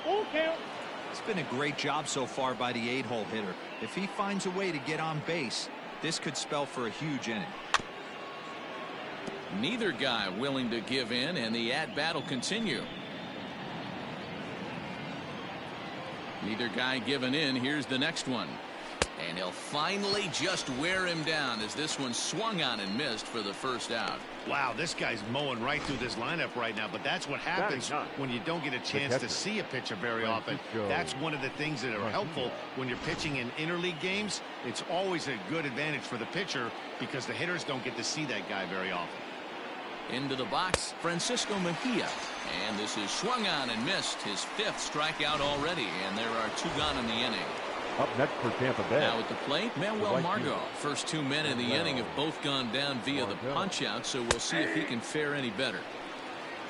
Full count. It's been a great job so far by the 8-hole hitter. If he finds a way to get on base, this could spell for a huge inning. Neither guy willing to give in, and the at-bat will continue. Neither guy giving in. Here's the next one. And he'll finally just wear him down as this one swung on and missed for the first out. Wow, this guy's mowing right through this lineup right now, but that's what happens when you don't get a chance to see a pitcher very often. That's one of the things that are helpful when you're pitching in interleague games. It's always a good advantage for the pitcher because the hitters don't get to see that guy very often. Into the box, Francisco Mejia. And this is swung on and missed. His 5th strikeout already, and there are 2 gone in the inning. Up next for Tampa Bay. Now at the plate, Manuel Margot. First 2 men in the inning have both gone down via the punch-out, so we'll see if he can fare any better.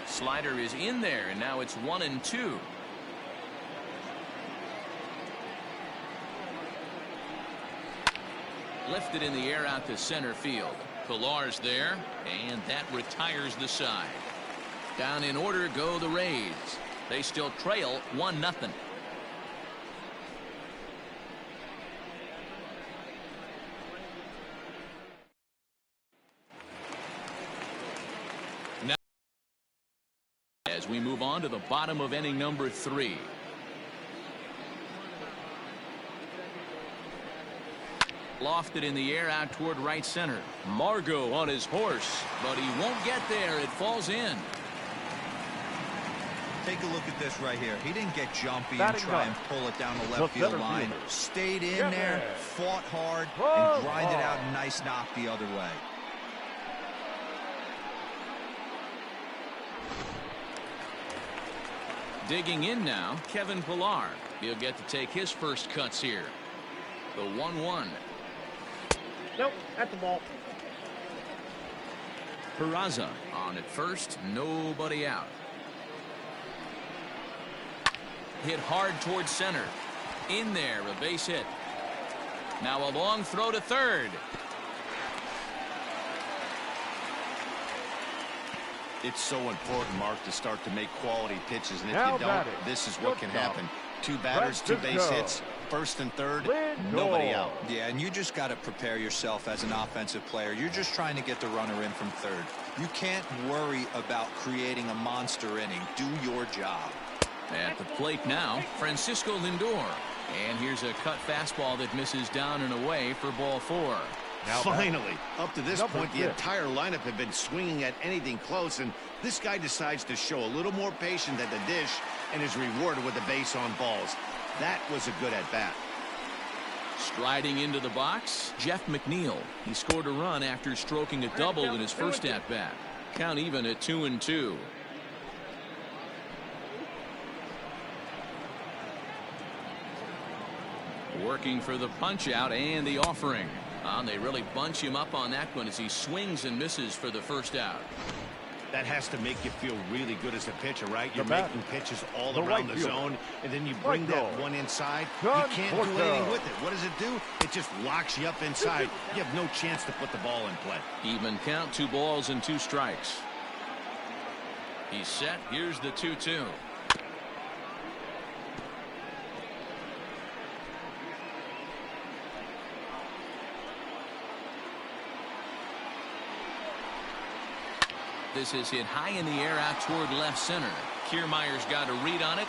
Slider is in there, and now it's 1-2. Lifted in the air out to center field. Pilar's there, and that retires the side. Down in order go the Rays. They still trail 1-0. Now, as we move on to the bottom of inning number 3. Lofted in the air out toward right center. Margot on his horse, but he won't get there. It falls in. Take a look at this right here. He didn't get jumpy and try and pull it down the left field line. Stayed in there, fought hard, and grinded out a nice knock the other way. Digging in now, Kevin Pillar. He'll get to take his first cuts here. The 1-1. Nope, that's the ball. Peraza on at first, nobody out. Hit hard towards center. In there, a base hit. Now a long throw to third. It's so important, Mark, to start to make quality pitches, and if you don't, this is what can happen. 2 batters, 2 base hits, first and third, nobody out. Yeah, and you just got to prepare yourself as an offensive player. You're just trying to get the runner in from third. You can't worry about creating a monster inning. Do your job. At the plate now, Francisco Lindor. And here's a cut fastball that misses down and away for ball 4. Now finally, up to this point, the entire lineup had been swinging at anything close, and this guy decides to show a little more patience at the dish and is rewarded with a base on balls. That was a good at-bat. Striding into the box, Jeff McNeil. He scored a run after stroking a double in his first at-bat. Count even at 2-2. Working for the punch-out and the offering. They really bunch him up on that one as he swings and misses for the first out. That has to make you feel really good as a pitcher, right? You're making pitches all around the zone, and then you bring that one inside. You can't do anything with it. What does it do? It just locks you up inside. You have no chance to put the ball in play. Even count, 2 balls and 2 strikes. He's set. Here's the 2-2. This is hit high in the air out toward left center. Kiermaier's got a read on it.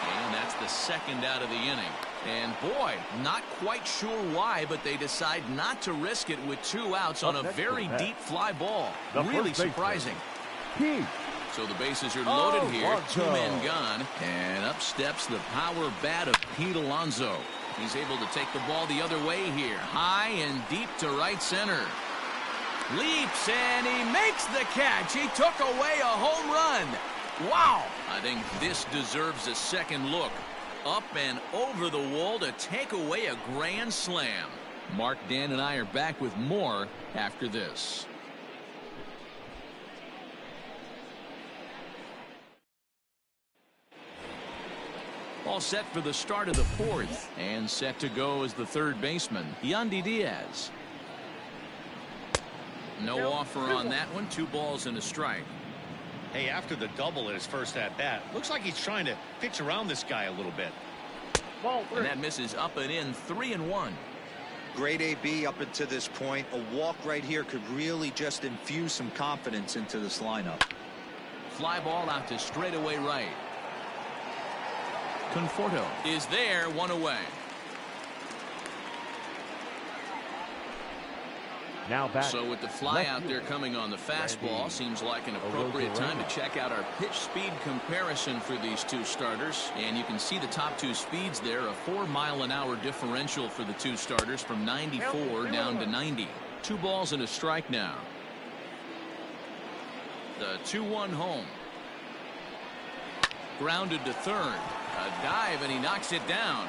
And that's the second out of the inning. And boy, not quite sure why, but they decide not to risk it with 2 outs on a very deep fly ball. Really surprising. So the bases are loaded here. 2 men gone. And up steps the power bat of Pete Alonso. He's able to take the ball the other way here. High and deep to right center. Leaps and he makes the catch. He took away a home run. Wow. I think this deserves a second look. Up and over the wall to take away a grand slam. Mark, Dan, and I are back with more after this. All set for the start of the 4th. And set to go as the third baseman, Yandy Diaz. No offer on that one. 2 balls and a strike. Hey, after the double at his first at-bat, looks like he's trying to pitch around this guy a little bit. And that misses up and in, 3-1. Great AB up until this point. A walk right here could really just infuse some confidence into this lineup. Fly ball out to straightaway right. Conforto is there, one away. Now back. So with the fly out there coming on the fastball, seems like an appropriate time to check out our pitch speed comparison for these two starters. And you can see the top two speeds there, a 4-mile-an-hour differential for the two starters from 94 down to 90. 2 balls and a strike now. The 2-1 home. Grounded to third. A dive and he knocks it down.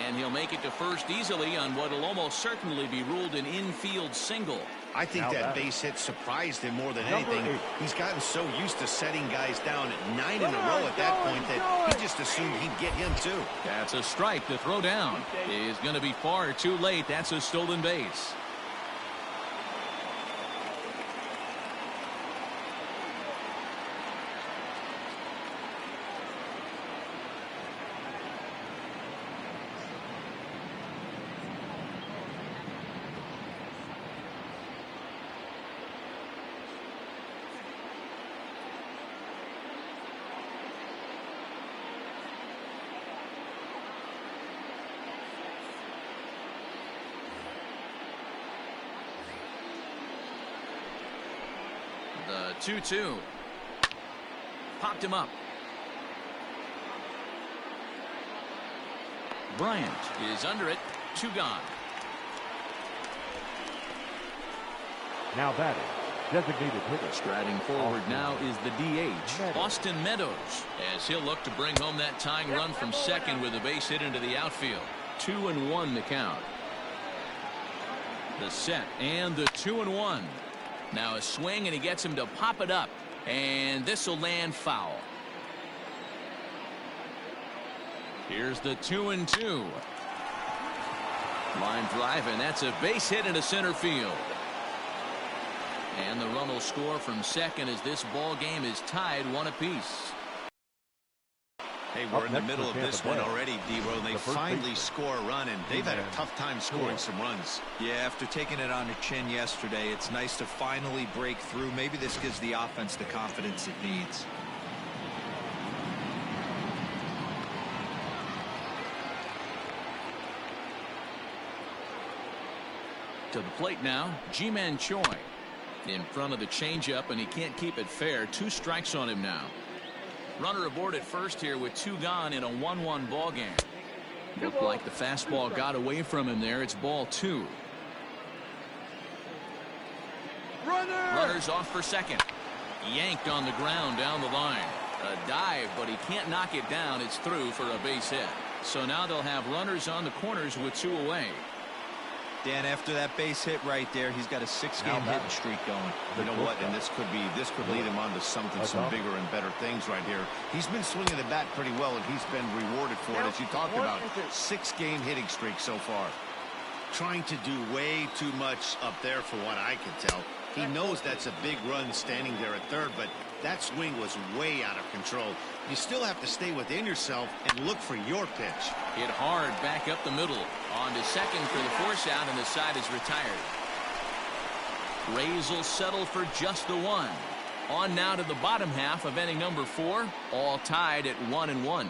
And he'll make it to first easily on what will almost certainly be ruled an infield single. I think that base hit surprised him more than anything. He's gotten so used to setting guys down at 9 in a row at that point that he just assumed he'd get him too. That's a strike to throw down. Is going to be far too late. That's a stolen base. The 2-2. Popped him up. Bryant is under it. 2 gone. Now batting. Designated hitter. Striding forward now is the DH, Austin Meadows, as he'll look to bring home that tying run from second with a base hit into the outfield. 2-1 the count. The set and the 2-1. Now a swing and he gets him to pop it up, and this will land foul. Here's the 2-2. Line drive, and that's a base hit into center field. And the run will score from second as this ball game is tied 1 apiece. Hey, we're in the middle of this one already, D-Roll. They finally score a run, and they've had a tough time scoring some runs. Yeah, after taking it on the chin yesterday, it's nice to finally break through. Maybe this gives the offense the confidence it needs. To the plate now, Ji-Man Choi in front of the changeup, and he can't keep it fair. 2 strikes on him now. Runner aboard at first here with 2 gone in a 1-1 ball game. Looked like the fastball got away from him there. It's ball 2. Runner's off for second. Yanked on the ground down the line. A dive, but he can't knock it down. It's through for a base hit. So now they'll have runners on the corners with 2 away. Dan, after that base hit right there, he's got a 6-game hitting streak going. You know what? And this could lead him on to some bigger and better things right here. He's been swinging the bat pretty well, and he's been rewarded for it, as you talked about. 6-game hitting streak so far. Trying to do way too much up there for what I can tell. He knows that's a big run standing there at third, but that swing was way out of control. You still have to stay within yourself and look for your pitch. Hit hard back up the middle. On to second for the force out, and the side is retired. Rays will settle for just the 1. On now to the bottom half of inning number 4, all tied at 1-1.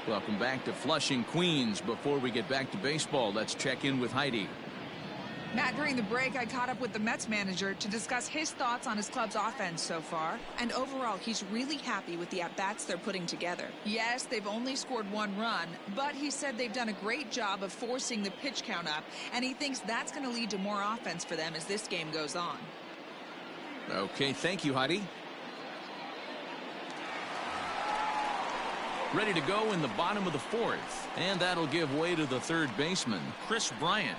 Welcome back to Flushing, Queens. Before we get back to baseball, let's check in with Heidi. Matt, during the break, I caught up with the Mets manager to discuss his thoughts on his club's offense so far. And overall, he's really happy with the at-bats they're putting together. Yes, they've only scored 1 run, but he said they've done a great job of forcing the pitch count up, and he thinks that's going to lead to more offense for them as this game goes on. Okay, thank you, Heidi. Ready to go in the bottom of the 4th, and that'll give way to the third baseman, Chris Bryant.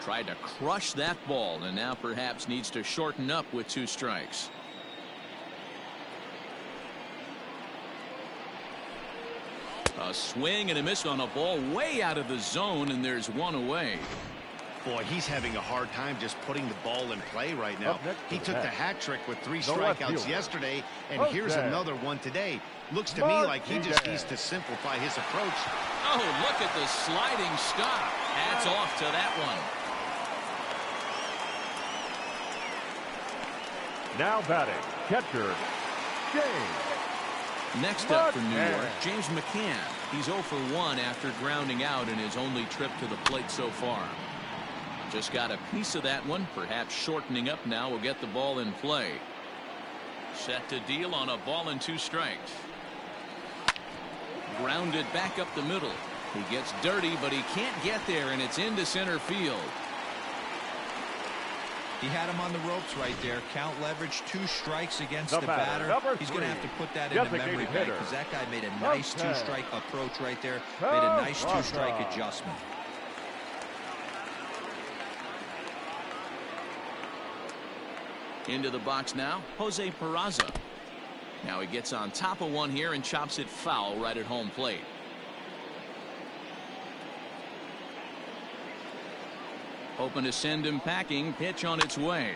Tried to crush that ball, and now perhaps needs to shorten up with 2 strikes. A swing and a miss on a ball way out of the zone, and there's 1 away. Boy, he's having a hard time just putting the ball in play right now. He took the hat trick with 3 strikeouts yesterday, and here's another one today. Looks to me like he just needs to simplify his approach. Oh, look at the sliding stop. Hats off to that one. Now batting, catcher, James. Next up for New York, James McCann. He's 0 for 1 after grounding out in his only trip to the plate so far. Just got a piece of that one. Perhaps shortening up now will get the ball in play. Set to deal on a ball and 2 strikes. Grounded back up the middle. He gets dirty, but he can't get there, and it's into center field. He had him on the ropes right there. Count leverage, 2 strikes against the batter. He's going to have to put that in the memory bank because that guy made a nice 2-strike approach right there. Made a nice 2-strike adjustment. Into the box now, Jose Peraza. Now he gets on top of one here and chops it foul right at home plate. Hoping to send him packing. Pitch on its way.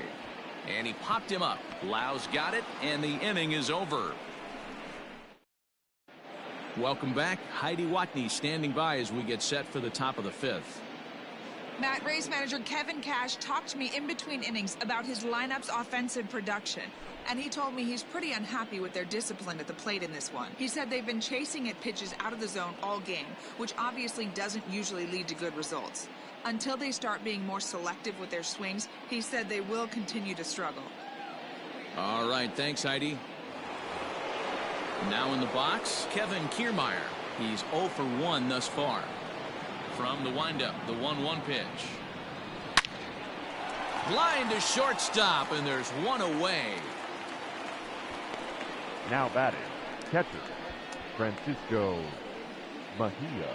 And he popped him up. Lau's got it, and the inning is over. Welcome back. Heidi Watney standing by as we get set for the top of the 5th. Matt, Rays manager Kevin Cash talked to me in between innings about his lineup's offensive production, and he told me he's pretty unhappy with their discipline at the plate in this one. He said they've been chasing at pitches out of the zone all game, which obviously doesn't usually lead to good results. Until they start being more selective with their swings, he said they will continue to struggle. All right, thanks, Heidi. Now in the box, Kevin Kiermaier. He's 0 for 1 thus far. From the windup, the 1-1 pitch. Line to shortstop, and there's 1 away. Now batting, catcher, Francisco Mejia.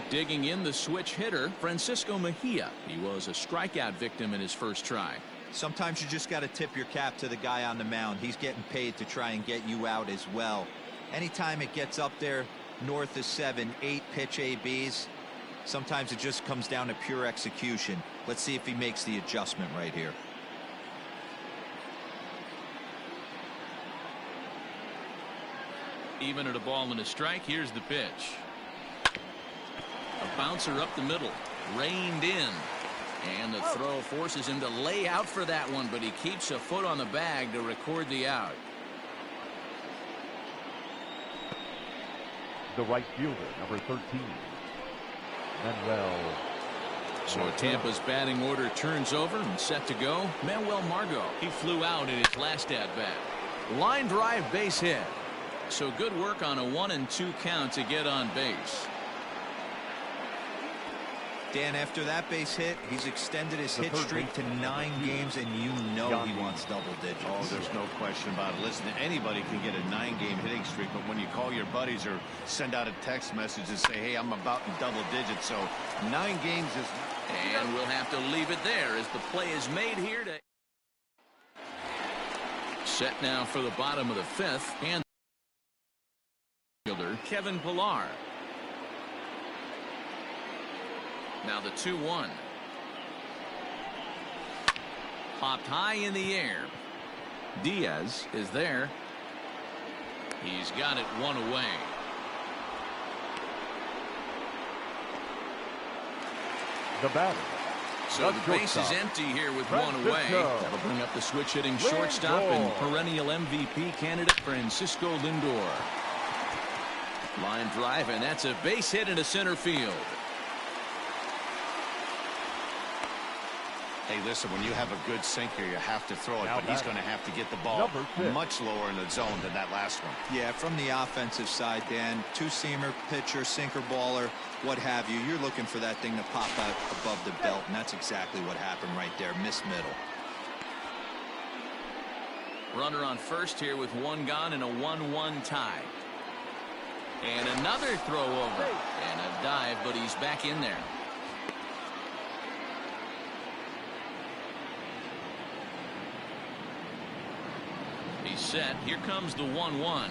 Digging in the switch hitter, Francisco Mejia. He was a strikeout victim in his first try. Sometimes you just got to tip your cap to the guy on the mound. He's getting paid to try and get you out as well. Anytime it gets up there north of 7, 8 pitch ABs, sometimes it just comes down to pure execution. Let's see if he makes the adjustment right here. Even at a ball and a strike, here's the pitch. A bouncer up the middle, reined in, and the throw forces him to lay out for that one, but he keeps a foot on the bag to record the out. The right fielder, number 13, Manuel. So Tampa's batting order turns over and set to go. Manuel Margot, he flew out in his last at-bat. Line drive, base hit. So good work on a 1-2 count to get on base. Dan, after that base hit, he's extended his hit streak to 9 games, and you know he wants double digits. Oh, there's no question about it. Listen, anybody can get a 9-game hitting streak, but when you call your buddies or send out a text message and say, hey, I'm about in double digits, so 9 games is... And we'll have to leave it there as the play is made here to... Set now for the bottom of the 5th, and fielder Kevin Pillar. Now the 2-1. Popped high in the air. Diaz is there. He's got it 1 away. The batter. So the base is empty here with 1 away. That'll bring up the switch hitting shortstop and perennial MVP candidate Francisco Lindor. Line drive, and that's a base hit into center field. Hey, listen, when you have a good sinker, you have to throw it, but he's going to have to get the ball much lower in the zone than that last one. Yeah, from the offensive side, Dan, 2-seamer, pitcher, sinker baller, what have you, you're looking for that thing to pop out above the belt, and that's exactly what happened right there. Miss middle. Runner on first here with 1 gone and a 1-1 tie. And another throw over and a dive, but he's back in there. set. Here comes the 1-1.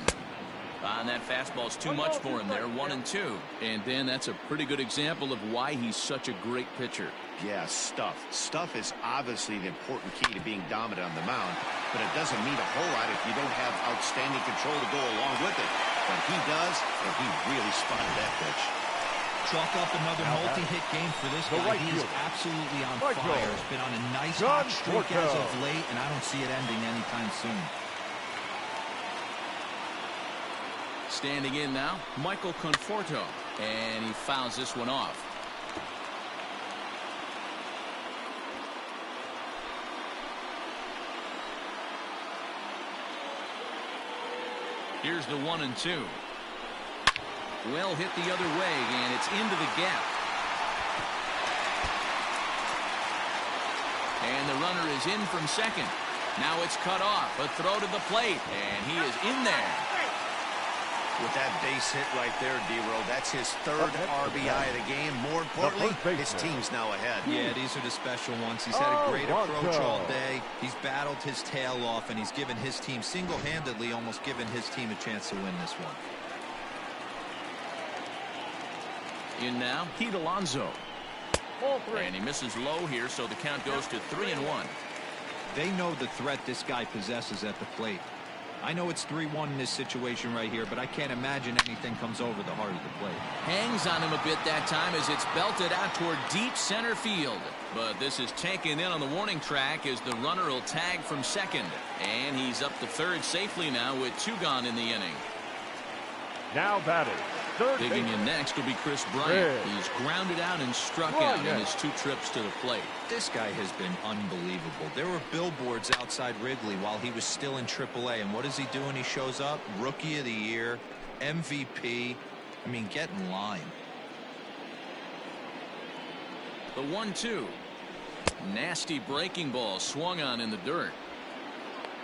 And that fastball's too much for him there. 1-2. And then that's a pretty good example of why he's such a great pitcher. Yeah, stuff. Stuff is obviously the important key to being dominant on the mound, but it doesn't mean a whole lot if you don't have outstanding control to go along with it. But he does, and he really spotted that pitch. Chalk up another multi-hit game for this guy. He is absolutely on fire. He's been on a nice hot streak as of late, and I don't see it ending anytime soon. Standing in now, Michael Conforto, and he fouls this one off. Here's the 1-2. Well hit the other way, and it's into the gap. And the runner is in from second. Now it's cut off. A throw to the plate, and he is in there. With that base hit right there, D-Row, that's his third RBI of the game. More importantly, his team's now ahead. Yeah, these are the special ones. He's had a great approach all day. He's battled his tail off, and he's given his team single-handedly, almost given his team a chance to win this one. In now, Pete Alonso. And he misses low here, so the count goes to 3-1. They know the threat this guy possesses at the plate. I know it's 3-1 in this situation right here, but I can't imagine anything comes over the heart of the plate. Hangs on him a bit that time as it's belted out toward deep center field. But this is taken in on the warning track as the runner will tag from second. And he's up to third safely now with 2 gone in the inning. Now batting. Digging in next will be Chris Bryant. He's grounded out and struck out in his 2 trips to the plate. This guy has been unbelievable. There were billboards outside Wrigley while he was still in AAA. And what does he do when he shows up? Rookie of the Year, MVP. I mean, get in line. The 1-2. Nasty breaking ball swung on in the dirt.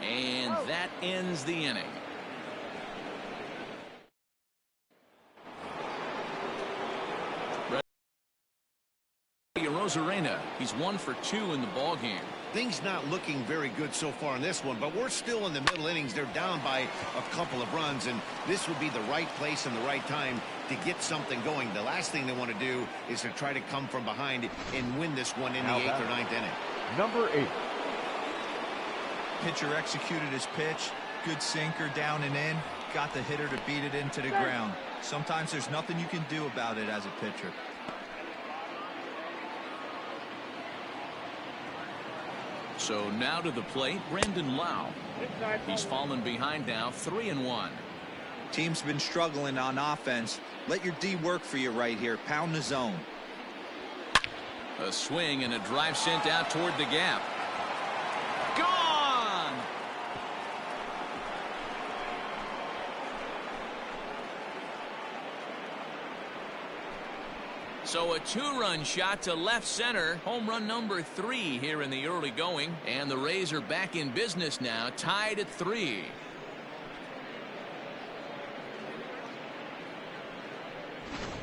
And that ends the inning. Rosarena, he's 1 for 2 in the ball game. Things not looking very good so far in this one, but we're still in the middle innings. They're down by a couple of runs, and this would be the right place and the right time to get something going. The last thing they want to do is to try to come from behind and win this one in the 8th or 9th inning. Number 8. Pitcher executed his pitch. Good sinker down and in. Got the hitter to beat it into the ground. Sometimes there's nothing you can do about it as a pitcher. So now to the plate, Brandon Lau. He's fallen behind now, 3-1. Team's been struggling on offense. Let your D work for you right here. Pound the zone. A swing and a drive sent out toward the gap. Gone! So a 2-run shot to left center. Home run number 3 here in the early going. And the Rays are back in business now, tied at 3.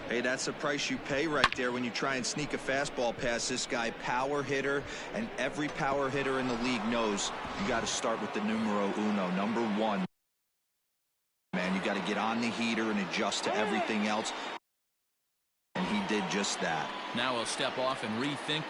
Hey, that's the price you pay right there when you try and sneak a fastball past this guy. Power hitter, and every power hitter in the league knows you got to start with the numero uno, number 1. Man, you got to get on the heater and adjust to everything else. And he did just that. Now he'll step off and rethink.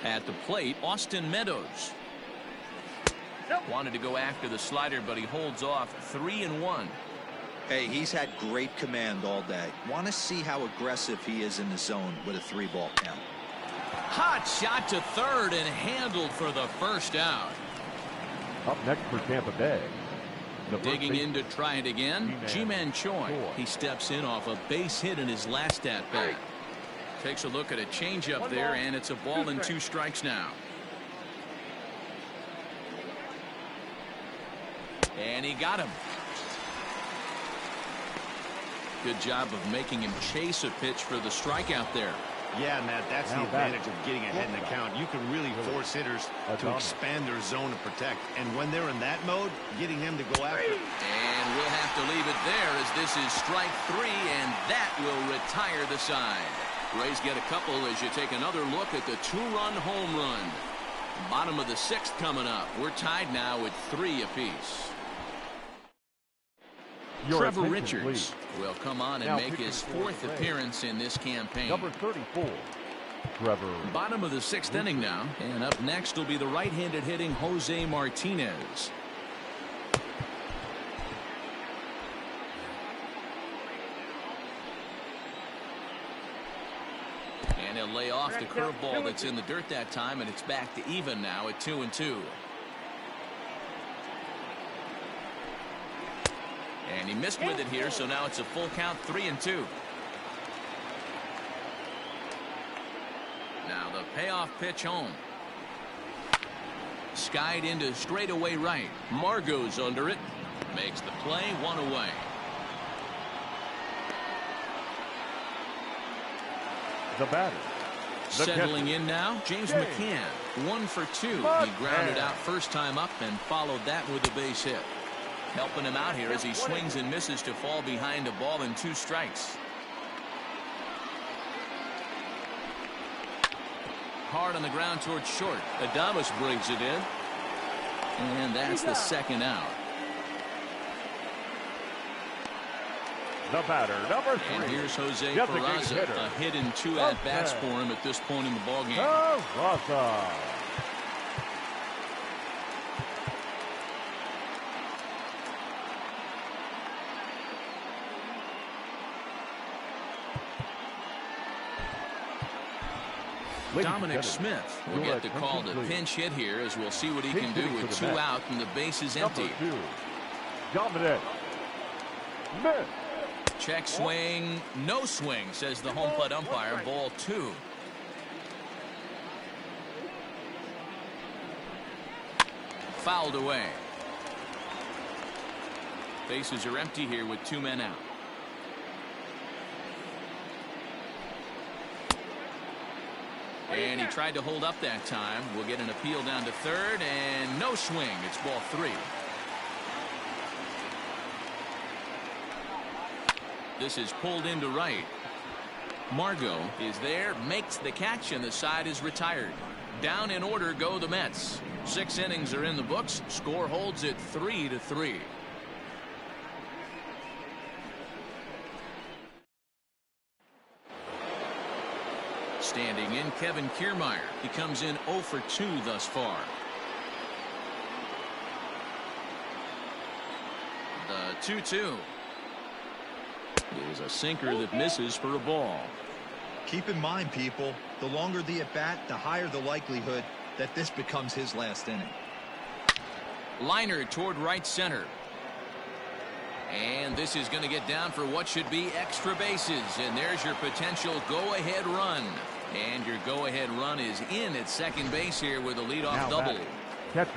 At the plate, Austin Meadows. Wanted to go after the slider, but he holds off. 3-1. Hey, he's had great command all day. Want to see how aggressive he is in the zone with a 3-ball count. Hot shot to third and handled for the first out. Up next for Tampa Bay. Digging in to try it again, Ji-Man Choi. He steps in off a base hit in his last at-bat. Takes a look at a changeup there, and it's a ball and 2 strikes now. And he got him. Good job of making him chase a pitch for the strikeout there. Yeah, Matt, that's the advantage of getting ahead in the count. You can really force hitters to expand their zone to protect. And when they're in that mode, getting them to go after. And we'll have to leave it there as this is strike 3, and that will retire the side. Rays get a couple as you take another look at the 2-run home run. Bottom of the 6th coming up. We're tied now with 3 apiece. Trevor Richards will come on and make his 4th appearance in this campaign. Number 34, Trevor. Bottom of the 6th inning now, and up next will be the right-handed hitting Jose Martinez. And he'll lay off the curveball that's in the dirt that time, and it's back to even now at 2-2. And he missed with it here, so now it's a full count, 3-2. Now the payoff pitch home. Skied into straightaway right. Margot's under it. Makes the play, 1 away. The batter. Settling in now, James McCann. 1 for 2. He grounded out first time up and followed that with a base hit. Helping him out here as he swings and misses to fall behind a ball and 2 strikes. Hard on the ground towards short. Adames brings it in. And that's the 2nd out. The batter, number 3. And here's Jose Peraza. A hit and 2 at-bats for him at this point in the ballgame. Dominic Smith will get the call to pinch hit here, as we'll see what he can do with 2 out and the base is empty. Dominic Smith. Check swing, no swing, says the home plate umpire. Ball 2. Fouled away. Bases are empty here with 2 men out. And he tried to hold up that time. We'll get an appeal down to 3rd, and no swing. It's ball 3. This is pulled into right. Margot is there, makes the catch, and the side is retired. Down in order go the Mets. 6 innings are in the books. Score holds it 3-3. Standing in, Kevin Kiermaier. He comes in 0 for 2 thus far. The 2-2 is a sinker that misses for a ball. Keep in mind, people, the longer the at-bat, the higher the likelihood that this becomes his last inning. Liner toward right center. And this is going to get down for what should be extra bases. And there's your potential go-ahead run. And your go-ahead run is in at second base here with a leadoff double. Catcher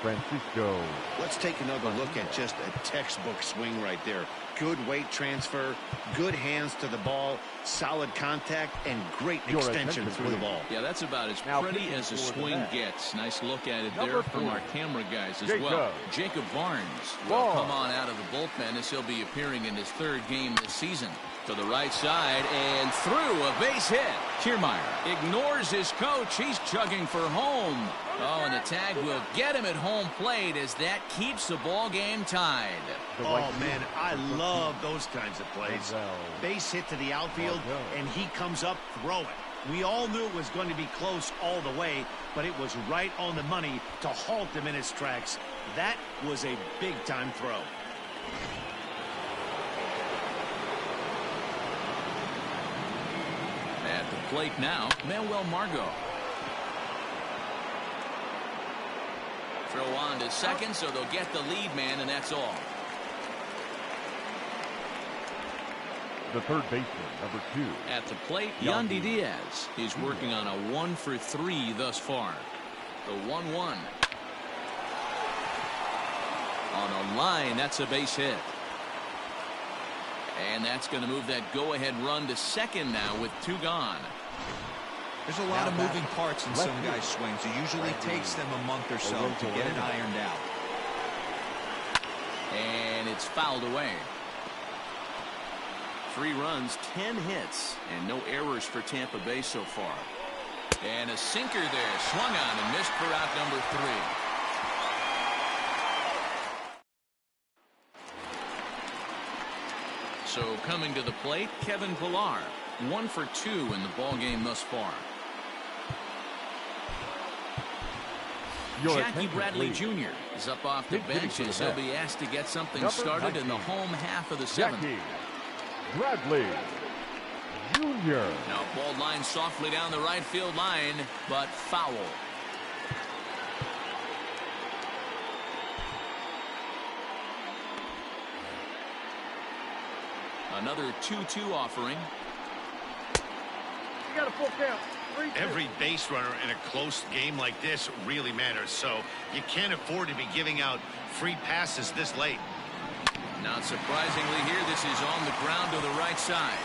Francisco. Let's take another look at just a textbook swing right there. Good weight transfer, good hands to the ball, solid contact, and great extension through the ball. Yeah, that's about as pretty as a swing gets. Nice look at it there from our camera guys as well. Jacob Barnes will come on out of the bullpen as he'll be appearing in his 3rd game this season. To the right side and through, a base hit. Kiermaier ignores his coach. He's chugging for home. Oh, and the tag will get him at home plate as that keeps the ball game tied. Oh, man, I love those kinds of plays. Base hit to the outfield, and he comes up throwing. We all knew it was going to be close all the way, but it was right on the money to halt him in his tracks. That was a big-time throw. At the plate now, Manuel Margot. Throw on to second, so they'll get the lead man, and that's all. The third baseman, number 2. At the plate, Yandy Diaz. He's working on a 1 for 3 thus far. The 1-1. On a line, that's a base hit. And that's going to move that go-ahead run to second now with 2 gone. There's a lot of moving parts in some guys' swings. It usually takes them a month or so to get it ironed out. And it's fouled away. 3 runs, 10 hits, and no errors for Tampa Bay so far. And a sinker there, swung on and missed for out number 3. So coming to the plate, Kevin Pillar, 1 for 2 in the ball game thus far. Jackie Bradley Jr. is up off the bench as he'll be asked to get something started in the home half of the 7th. Jackie Bradley Jr. Now ball line softly down the right field line, but foul. Another 2-2 offering. You got a full count. Every base runner in a close game like this really matters, so you can't afford to be giving out free passes this late. Not surprisingly here, this is on the ground to the right side.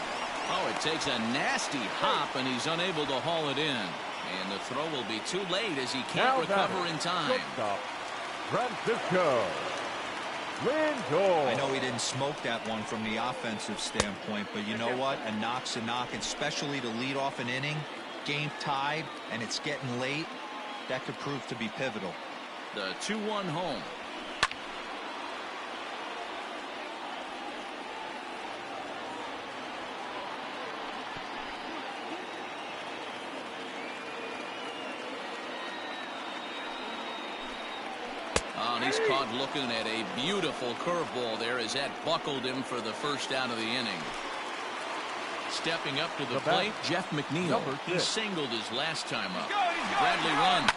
Oh, it takes a nasty hop, and he's unable to haul it in. And the throw will be too late as he can't recover in time. Francisco Lindor. I know he didn't smoke that one from the offensive standpoint, but you know what? A knock's a knock, especially to lead off an inning. Game tied, and it's getting late. That could prove to be pivotal. The 2-1 home. And he's caught looking at a beautiful curveball there as that buckled him for the first out of the inning. Stepping up to the plate, Jeff McNeil. He singled his last time up. Bradley runs.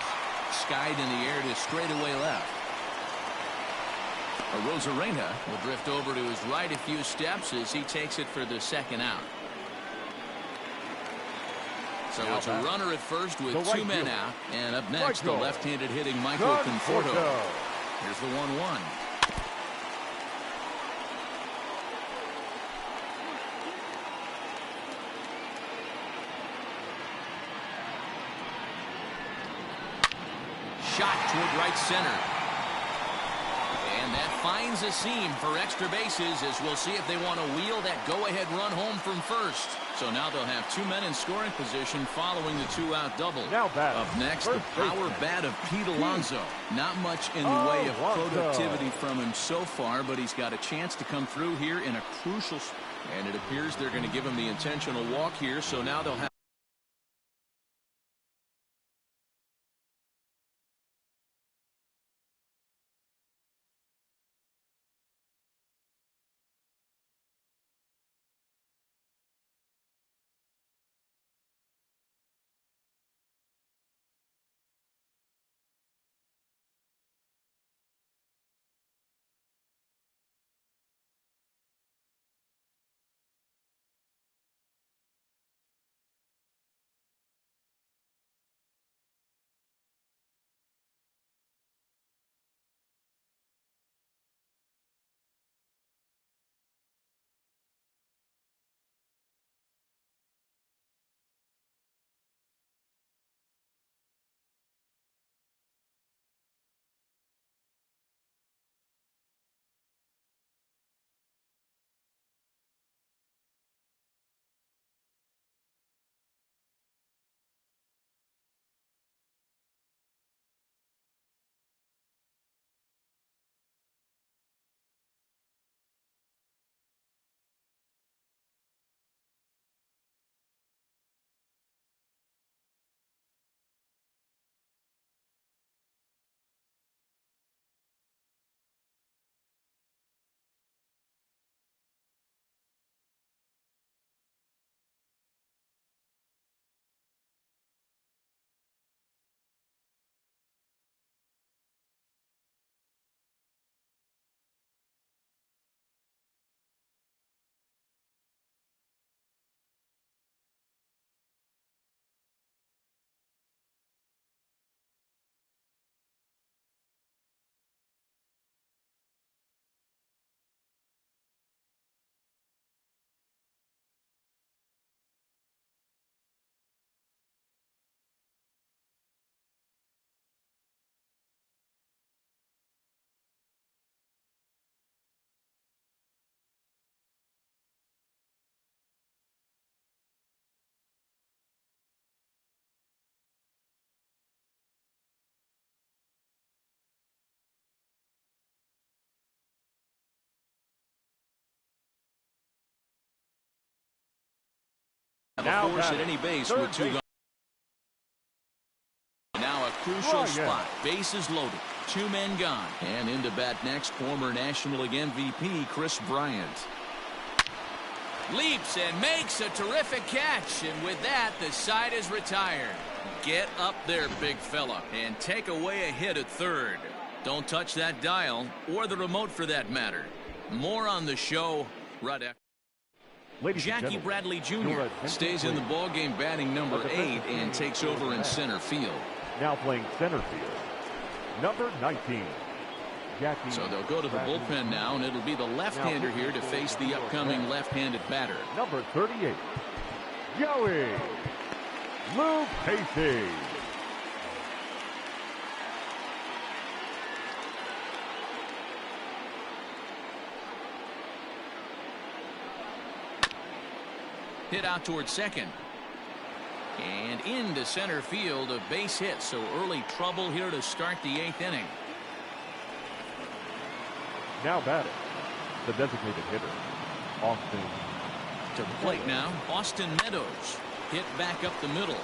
Skied in the air to straightaway left. Rosarena will drift over to his right a few steps as he takes it for the second out. So it's a runner at first with 2 men out. And up next, the left-handed hitting Michael Conforto. Here's the 1-1. Shot toward right center. And that finds a seam for extra bases as we'll see if they want to wheel that go-ahead run home from first. So now they'll have 2 men in scoring position following the 2-out double. Up next, the power bat of Pete Alonso. Not much in the way of productivity from him so far, but he's got a chance to come through here in a crucial. And it appears they're going to give him the intentional walk here, so now they'll have Have a force at any base with 2 gone. Now a crucial spot. Bases loaded. 2 men gone. And into bat next, former National League MVP Chris Bryant. Leaps and makes a terrific catch. And with that, the side is retired. Get up there, big fella, and take away a hit at third. Don't touch that dial, or the remote for that matter. More on the show right after. Jackie Bradley Jr. stays in the ballgame batting number 8 and takes over in center field. Now playing center field, number 19. Jackie. So they'll go to the bullpen now, and it'll be the left-hander here to face the upcoming left-handed batter. Number 38, Joey Lucchesi. Hit out towards second. And into center field, a base hit. So early trouble here to start the 8th inning. Now batting, the designated hitter, Austin. To the plate now, Austin Meadows. Hit back up the middle.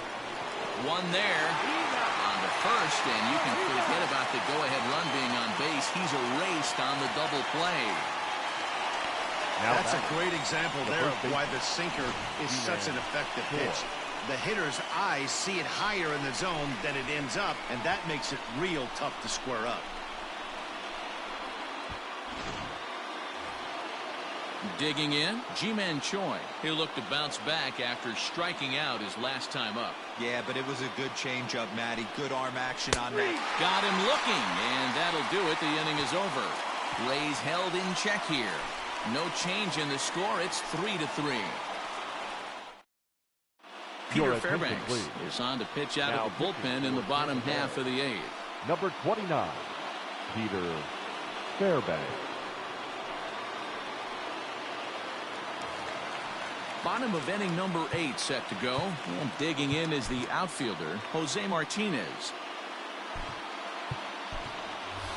One there on the first, and you can forget about the go-ahead run being on base. He's erased on the double play. Now that's a great example there of why the sinker is such an effective pitch. The hitter's eyes see it higher in the zone than it ends up, and that makes it real tough to square up. Digging in, Ji-Man Choi. He'll look to bounce back after striking out his last time up. Yeah, but it was a good changeup, Matty. Good arm action on that. Got him looking, and that'll do it. The inning is over. Rays held in check here. No change in the score. It's 3-3. Peter Fairbanks is on to pitch out of the bullpen in the bottom half of the 8th. Number 29, Peter Fairbanks. Bottom of inning number 8 set to go. And digging in is the outfielder, Jose Martinez.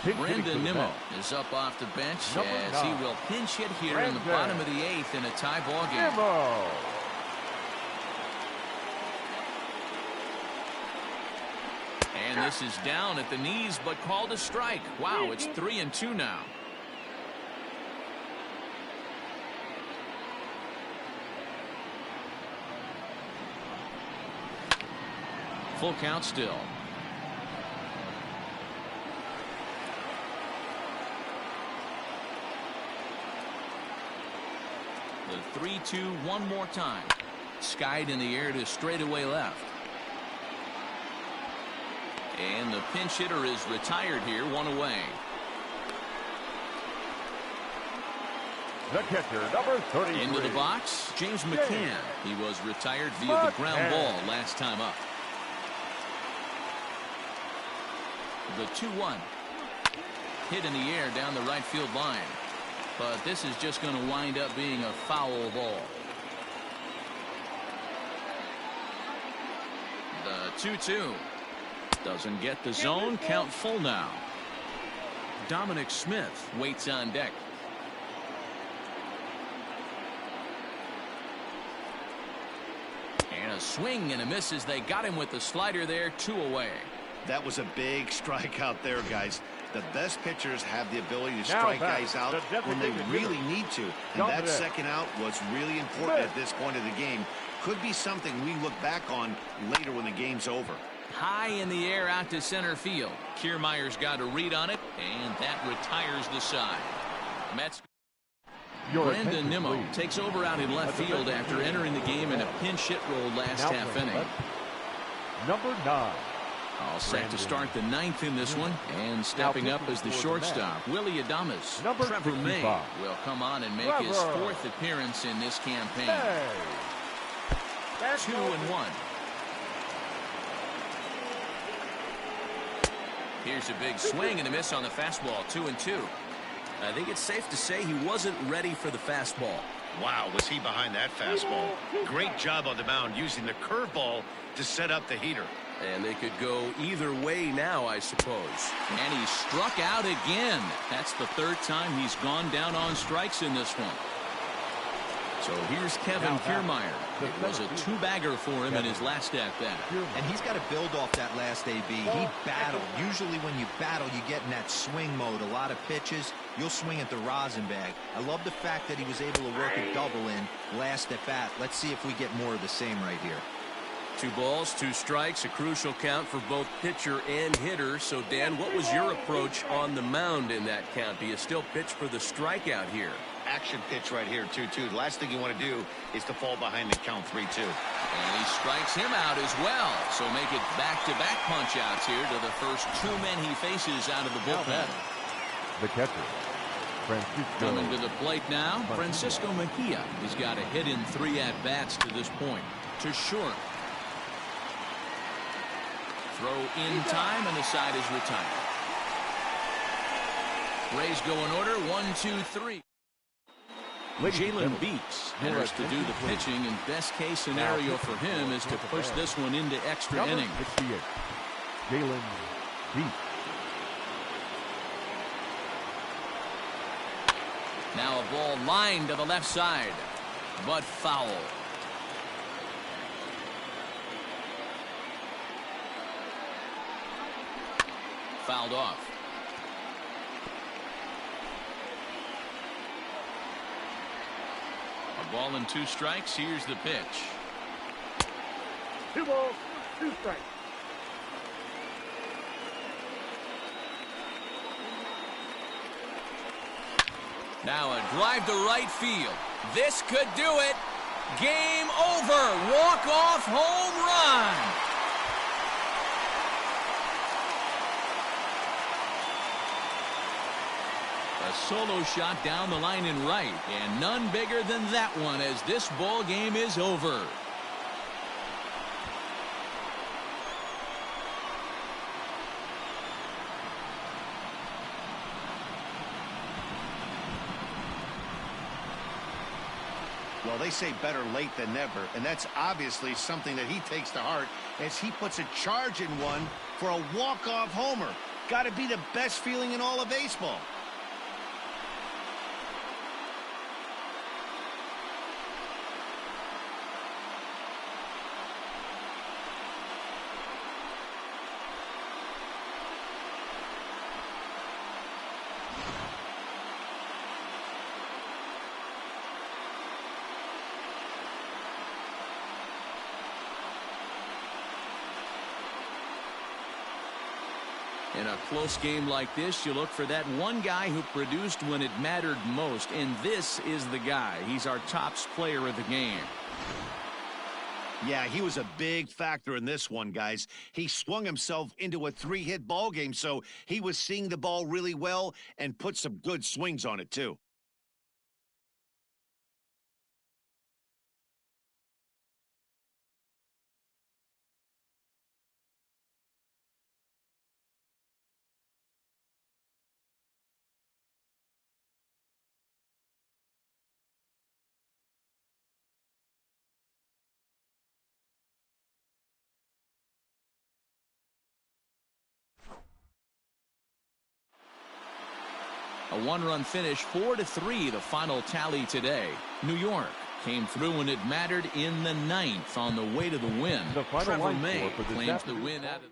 Brendan Nimmo is up off the bench as he will pinch hit here in the bottom of the 8th in a tie ball game. And this is down at the knees, but called a strike. Wow, it's 3-2 now. Full count still. The 3-2 one more time. Skied in the air to straightaway left. And the pinch hitter is retired here, 1 away. The catcher, number 33. Into the box, James McCann. He was retired via the ground ball last time up. The 2-1. Hit in the air down the right field line. But this is just going to wind up being a foul ball. The 2-2. Doesn't get the zone. Count full now. Dominic Smith waits on deck. And a swing and a miss as they got him with the slider there, 2 away. That was a big strikeout there, guys. The best pitchers have the ability to strike guys out when they really need to. And that second out was really important at this point of the game. Could be something we look back on later when the game's over. High in the air out to center field. Kiermaier's got a read on it, and that retires the side. Mets. Brendan Nimmo takes over out in left field after entering the game in a pinch hit role last half inning. Number 9. All set to start the 9th in this one, and stepping up as the shortstop, Willie Adames. Trevor May will come on and make his 4th appearance in this campaign. 2-1. Here's a big swing and a miss on the fastball, 2-2. I think it's safe to say he wasn't ready for the fastball. Wow, was he behind that fastball. Great job on the mound using the curveball to set up the heater. And they could go either way now, I suppose. And he struck out again. That's the 3rd time he's gone down on strikes in this one. So here's Kevin Kiermaier. It was a two-bagger for him in his last at-bat. And he's got to build off that last AB. He battled. Usually when you battle, you get in that swing mode. A lot of pitches, you'll swing at the rosin bag. I love the fact that he was able to work a double in last at-bat. Let's see if we get more of the same right here. 2 balls, 2 strikes, a crucial count for both pitcher and hitter. So, Dan, what was your approach on the mound in that count? Do you still pitch for the strikeout here? Action pitch right here, 2-2. The last thing you want to do is to fall behind and count 3-2. And he strikes him out as well. So make it back-to-back punch-outs here to the first 2 men he faces out of the bullpen. The catcher, Francisco. Coming to the plate now, Francisco Mejia. He's got a hit in 3 at-bats to this point. To short. Throw in time, and the side is retired. Rays go in order, 1, 2, 3. Jalen Beeks enters to do the pitching, and best case scenario for him is to push this one into extra innings. 68, Jalen Beeks. Now a ball lined to the left side, but foul. Fouled off. A ball and 2 strikes. Here's the pitch. 2 balls, 2 strikes. Now a drive to right field. This could do it. Game over. Walk-off home run. A solo shot down the line in right, and none bigger than that one as this ball game is over. Well, they say better late than never, and that's obviously something that he takes to heart as he puts a charge in one for a walk-off homer. Got to be the best feeling in all of baseball. In a close game like this, you look for that one guy who produced when it mattered most, and this is the guy. He's our top player of the game. Yeah, he was a big factor in this one, guys. He swung himself into a 3-hit ball game, so he was seeing the ball really well and put some good swings on it, too. A 1-run finish, 4-3, the final tally today. New York came through when it mattered in the 9th on the way to the win. Trevor May claims the win out of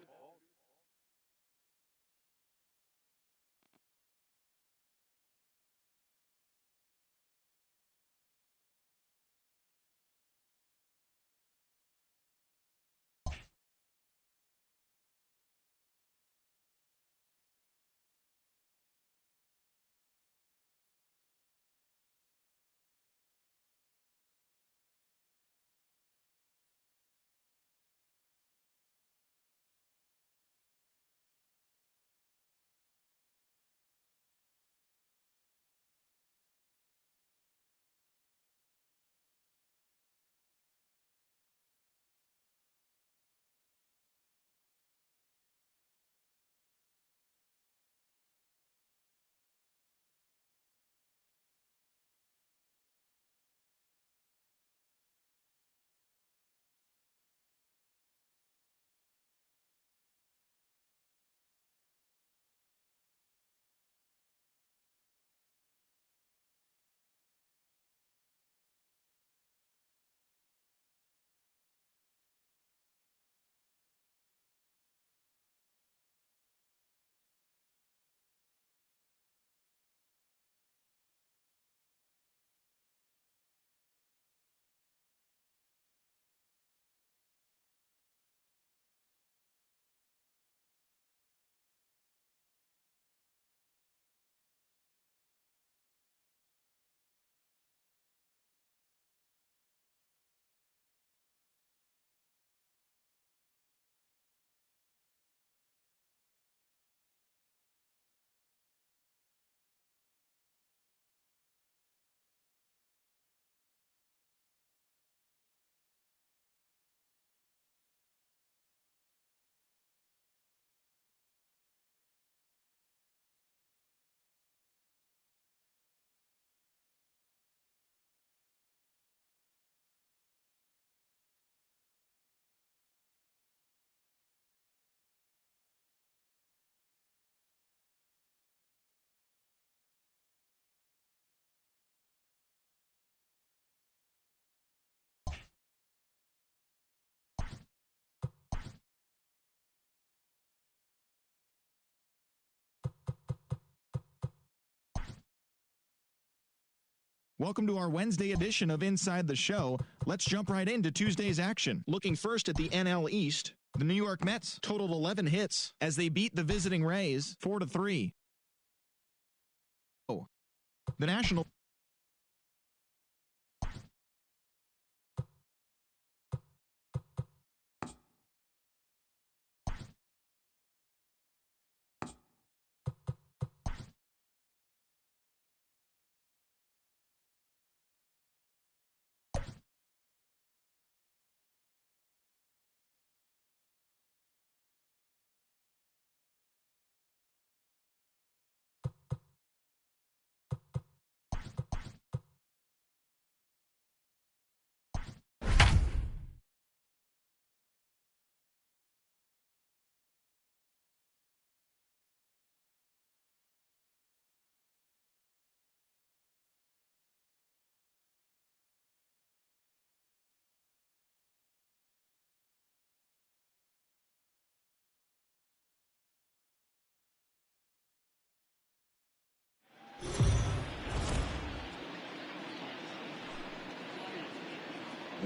Welcome to our Wednesday edition of Inside the Show. Let's jump right into Tuesday's action. Looking first at the NL East, the New York Mets totaled 11 hits as they beat the visiting Rays 4-3. The National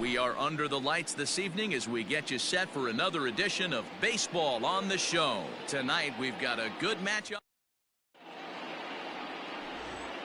We are under the lights this evening as we get you set for another edition of Baseball on the Show. Tonight, we've got a good matchup.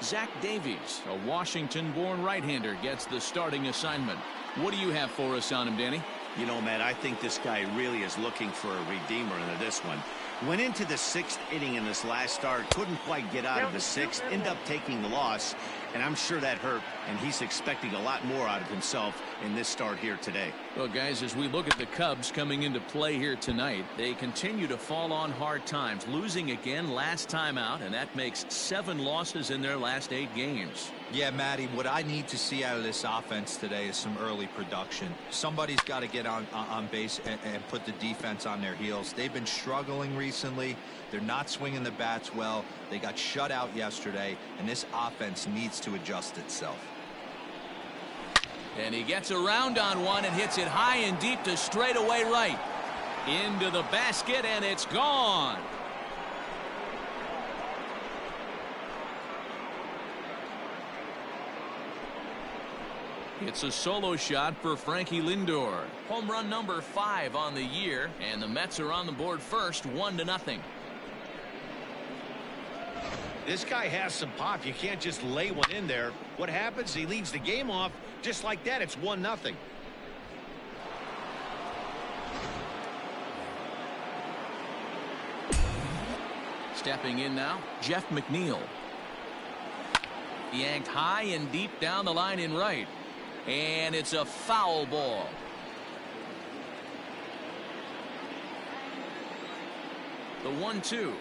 Zach Davies, a Washington-born right-hander, gets the starting assignment. What do you have for us on him, Danny? You know, Matt, I think this guy really is looking for a redeemer into this one. Went into the 6th inning in this last start, couldn't quite get out of the 6th, ended up taking the loss, and I'm sure that hurt, and he's expecting a lot more out of himself in this start here today. Well, guys, as we look at the Cubs coming into play here tonight, they continue to fall on hard times, losing again last time out, and that makes 7 losses in their last 8 games. Yeah, Matty, what I need to see out of this offense today is some early production. Somebody's got to get on base and put the defense on their heels. They've been struggling recently. They're not swinging the bats well. They got shut out yesterday, and this offense needs to adjust itself. And he gets around on one and hits it high and deep to straightaway right. Into the basket, and it's gone. It's a solo shot for Frankie Lindor. Home run number 5 on the year, and the Mets are on the board first, 1-0. This guy has some pop. You can't just lay one in there. What happens? He leads the game off just like that. It's 1-0. Stepping in now, Jeff McNeil. Yanked high and deep down the line in right. And it's a foul ball. The 1-2.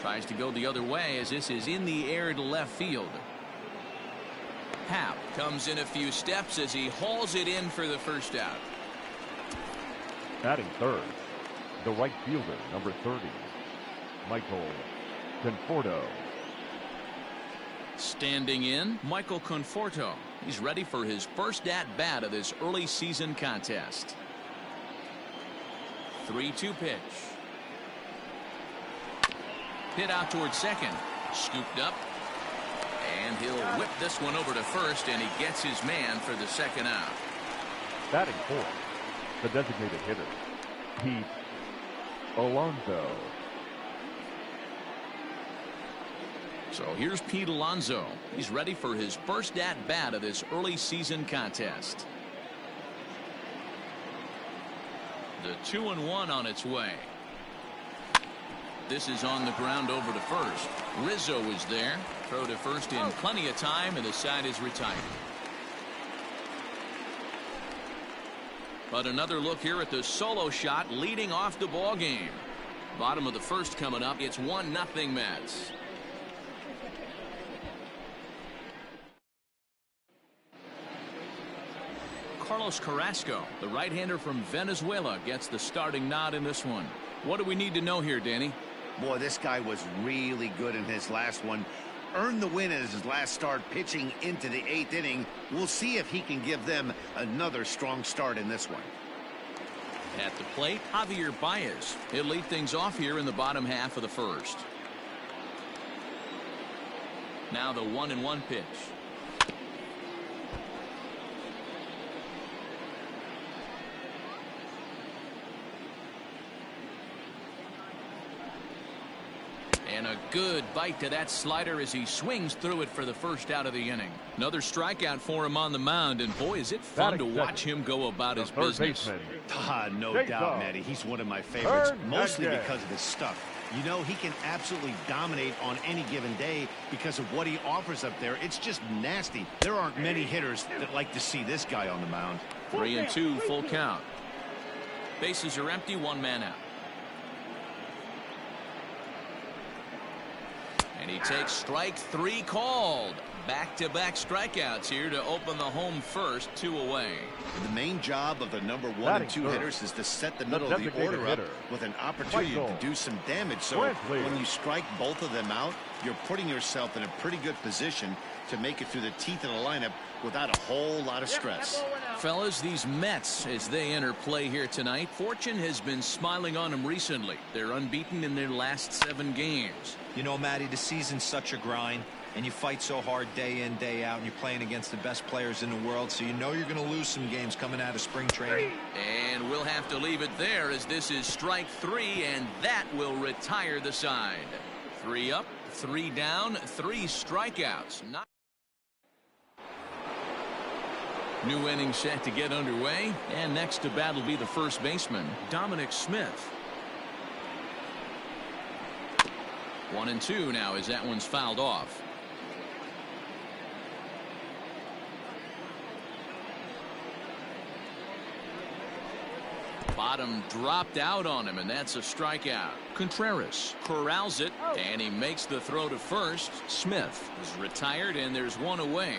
Tries to go the other way as this is in the air to left field. Happ comes in a few steps as he hauls it in for the first out. Batting third, the right fielder, number 30, Michael Conforto. Standing in, Michael Conforto. He's ready for his first at-bat of this early season contest. 3-2 pitch. Hit out towards second. Scooped up. And he'll whip this one over to first, and he gets his man for the second out. Batting fourth, the designated hitter, Pete Alonso. So here's Pete Alonso. He's ready for his first at-bat of this early season contest. The 2-1 on its way. This is on the ground over to first. Rizzo is there. Throw to first in plenty of time, and the side is retired. But another look here at the solo shot leading off the ball game. Bottom of the first coming up. It's 1-0 Mets. Carlos Carrasco, the right-hander from Venezuela, gets the starting nod in this one. What do we need to know here, Danny? Boy, this guy was really good in his last one. Earned the win in his last start, pitching into the 8th inning. We'll see if he can give them another strong start in this one. At the plate, Javier Baez. He'll lead things off here in the bottom half of the first. Now the 1-1 pitch. And a good bite to that slider as he swings through it for the first out of the inning. Another strikeout for him on the mound, and boy, is it fun to watch him go about his business. No doubt, Matty. He's one of my favorites, mostly because of his stuff. You know, he can absolutely dominate on any given day because of what he offers up there. It's just nasty. There aren't many hitters that like to see this guy on the mound. 3-2, full count. Bases are empty, one man out. And he takes strike 3 called. Back-to-back strikeouts here to open the home first, 2 away. The main job of the number 1 and 2 hitters is to set the middle of the order up with an opportunity to do some damage. So when you strike both of them out, you're putting yourself in a pretty good position to make it through the teeth of the lineup without a whole lot of stress. Fellas, these Mets, as they enter play here tonight, fortune has been smiling on them recently. They're unbeaten in their last 7 games. You know, Matty, the season's such a grind, and you fight so hard day in, day out, and you're playing against the best players in the world, so you know you're going to lose some games coming out of spring training. And we'll have to leave it there as this is strike 3, and that will retire the side. 3 up, 3 down, 3 strikeouts. New inning set to get underway, and next to bat will be the first baseman, Dominic Smith. 1-2 now as that one's fouled off. Bottom dropped out on him, and that's a strikeout. Contreras corrals it, and he makes the throw to first. Smith is retired, and there's 1 away.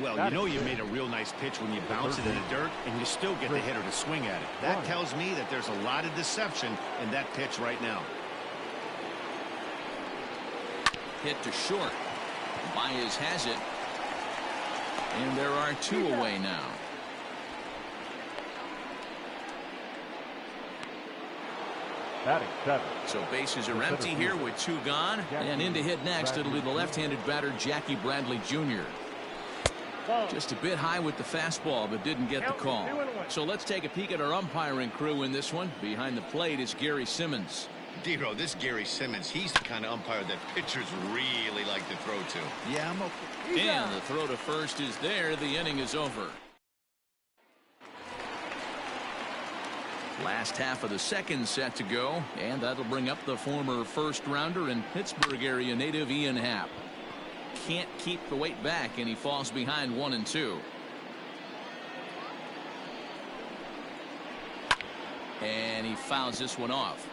Well, you know you made a real nice pitch when you bounce it in the dirt, and you still get the hitter to swing at it. That tells me that there's a lot of deception in that pitch right now. Hit to short. Baez has it. And there are 2 away now. Batting 7. So bases are empty here with 2 gone. And in to hit next, it'll be the left-handed batter, Jackie Bradley Jr. Just a bit high with the fastball, but didn't get the call. So let's take a peek at our umpiring crew in this one. Behind the plate is Gary Simmons. Dero, this Gary Simmons, he's the kind of umpire that pitchers really like to throw to. Yeah, I'm okay. And the throw to first is there. The inning is over. Last half of the second set to go, and that'll bring up the former first-rounder and Pittsburgh area native Ian Happ. Can't keep the weight back, and he falls behind 1-2. And he fouls this one off.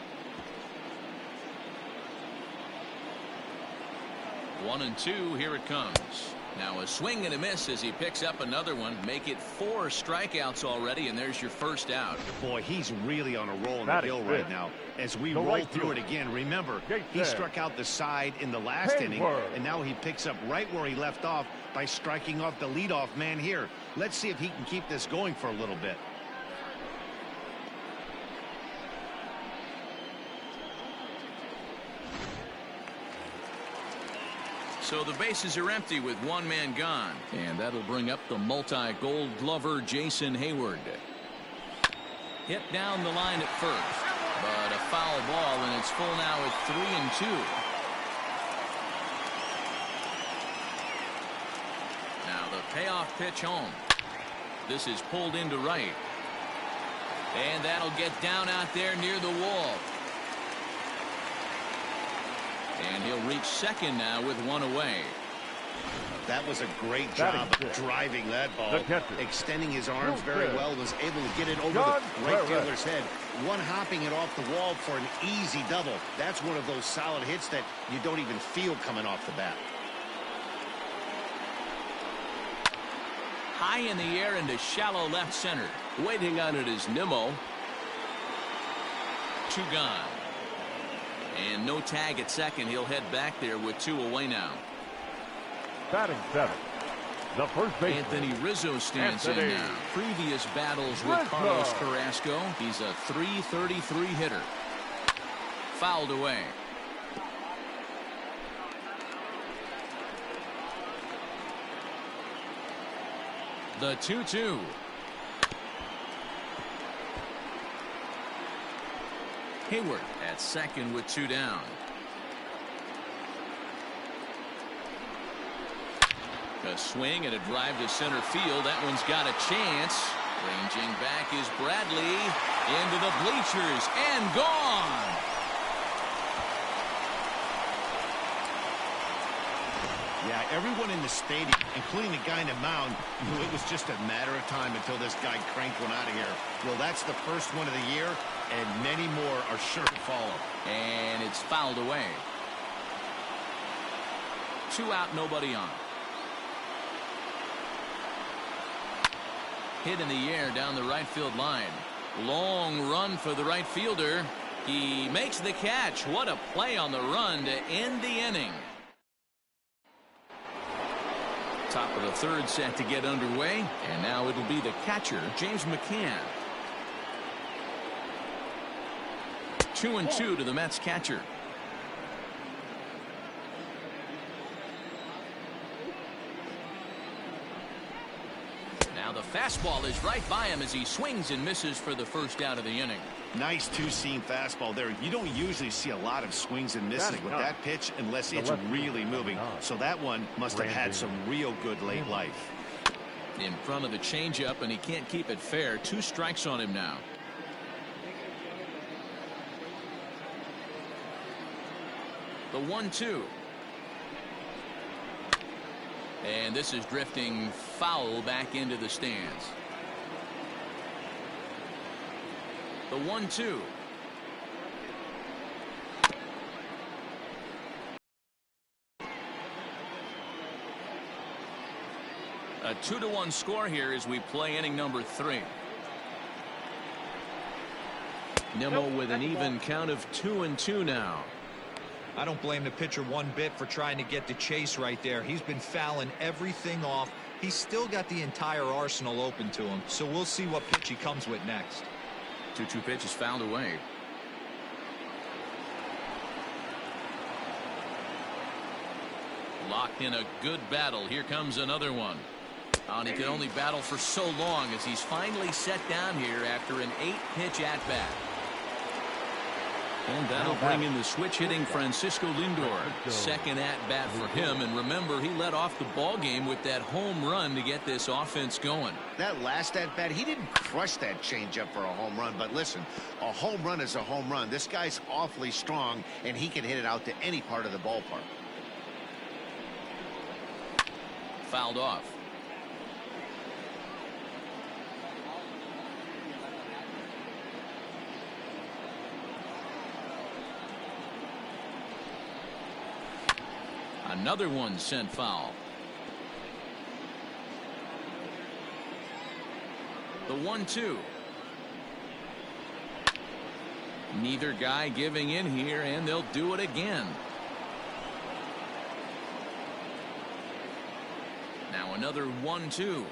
1-2, here it comes. Now a swing and a miss as he picks up another one. Make it 4 strikeouts already, and there's your first out. Boy, he's really on a roll in the hill right now. As we roll through it again, remember, he struck out the side in the last inning, and now he picks up right where he left off by striking off the leadoff man here. Let's see if he can keep this going for a little bit. So the bases are empty with 1 man gone, and that'll bring up the multi-gold glover Jason Hayward. Hit down the line at first, but a foul ball, and it's full now at 3-2. Now the payoff pitch home. This is pulled into right, and that'll get down out there near the wall. And he'll reach second now with 1 away. That was a great job of driving that ball, extending his arms very well, was able to get it over the right fielder's head, one-hopping it off the wall for an easy double. That's one of those solid hits that you don't even feel coming off the bat. High in the air into shallow left center. Waiting on it is Nimmo. 2 gone. And no tag at second. He'll head back there with 2 away now. Batting 7. The first baseman, Anthony Rizzo stands in now. Previous battles with Carlos Carrasco. He's a .333 hitter. Fouled away. The 2-2. Hayward at second with 2 down. A swing and a drive to center field. That one's got a chance. Ranging back is Bradley. Into the bleachers and gone. Yeah, everyone in the stadium, including the guy in the mound, knew it was just a matter of time until this guy cranked one out of here. Well, that's the first one of the year, and many more are sure to follow. And it's fouled away. 2 out, nobody on. Hit in the air down the right field line. Long run for the right fielder. He makes the catch. What a play on the run to end the inning. Top of the third set to get underway, and now it'll be the catcher, James McCann. 2-2 to the Mets catcher. Now the fastball is right by him as he swings and misses for the first out of the inning. Nice two-seam fastball there. You don't usually see a lot of swings and misses with that pitch unless it's really moving. So that one must have had some real good late life. In front of the changeup, and he can't keep it fair. 2 strikes on him now. The 1-2. And this is drifting foul back into the stands. The 1-2. A 2-1 score here as we play inning number 3. Nimmo with an even count of 2-2 now. I don't blame the pitcher one bit for trying to get the chase right there. He's been fouling everything off. He's still got the entire arsenal open to him. So we'll see what pitch he comes with next. 2-2 pitch is fouled away. Locked in a good battle. Here comes another one. And he can only battle for so long as he's finally set down here after an 8-pitch at-bat. And that'll bring in the switch-hitting Francisco Lindor. Second at-bat for him. And remember, he led off the ball game with that home run to get this offense going. That last at-bat, he didn't crush that changeup for a home run. But listen, a home run is a home run. This guy's awfully strong, and he can hit it out to any part of the ballpark. Fouled off. Another one sent foul. The 1-2. Neither guy giving in here, and they'll do it again. Now another 1-2.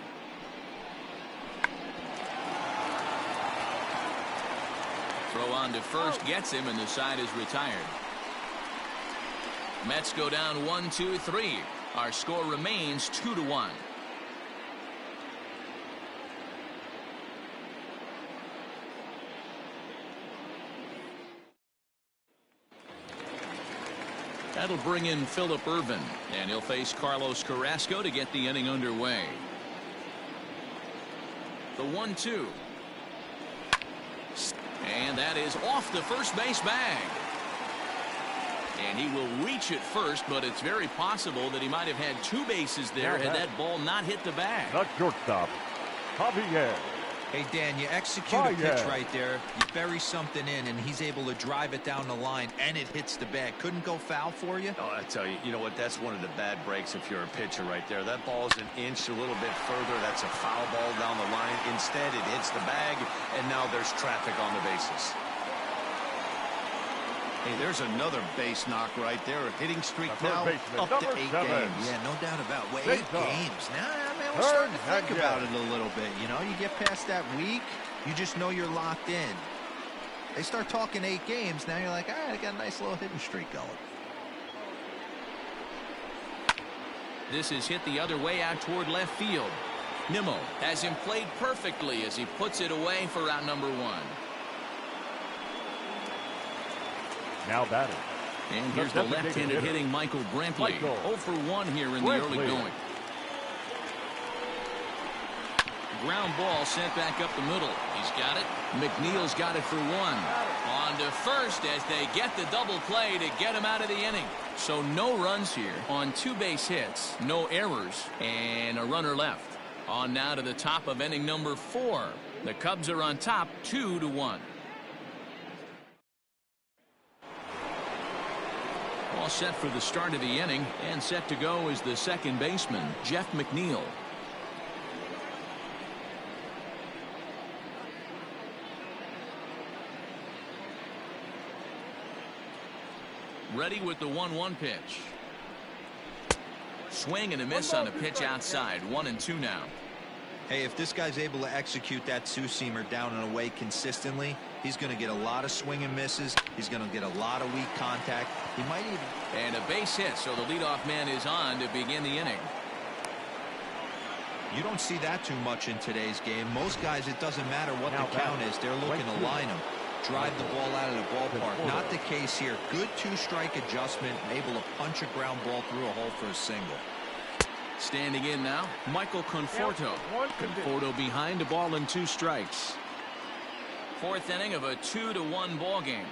Throw on to first gets him, and the side is retired. Mets go down 1-2-3. Our score remains 2-1. That'll bring in Phillip Ervin, and he'll face Carlos Carrasco to get the inning underway. The 1-2. And that is off the first base bag. And he will reach it first, but it's very possible that he might have had 2 bases there had that ball not hit the bag. The shortstop, Javier. Hey, Dan, you execute a pitch right there. You bury something in, and he's able to drive it down the line, and it hits the bag. Couldn't go foul for you? Oh, I tell you, you know what? That's one of the bad breaks if you're a pitcher right there. That ball's an inch a little bit further. That's a foul ball down the line. Instead, it hits the bag, and now there's traffic on the bases. Hey, there's another base knock right there. A hitting streak now up to 8 games. Yeah, no doubt about it. 8 games. Now, man, we're starting to think about it a little bit. You know, you get past that week, you just know you're locked in. They start talking 8 games, now you're like, all right, I got a nice little hitting streak going. This is hit the other way out toward left field. Nimmo has him played perfectly as he puts it away for out number 1. Now batting. And here's the left-handed hitting Michael Brantley. 0 for 1 here in the early going. Ground ball sent back up the middle. He's got it. McNeil's got it for 1. On to first as they get the double play to get him out of the inning. So no runs here on 2 base hits, no errors, and a runner left. On now to the top of inning number 4. The Cubs are on top 2-1. All set for the start of the inning, and set to go is the second baseman, Jeff McNeil. Ready with the 1-1 pitch. Swing and a miss on a pitch outside. 1-2 now. Hey, if this guy's able to execute that two-seamer down and away consistently, he's going to get a lot of swing and misses. He's going to get a lot of weak contact. He might even... And a base hit, so the leadoff man is on to begin the inning. You don't see that too much in today's game. Most guys, it doesn't matter what the count is. They're looking to line them, drive the ball out of the ballpark. Not the case here. Good two-strike adjustment, able to punch a ground ball through a hole for a single. Standing in now, Michael Conforto. Conforto behind, a ball and 2 strikes. 4th inning of a 2-1 ball game.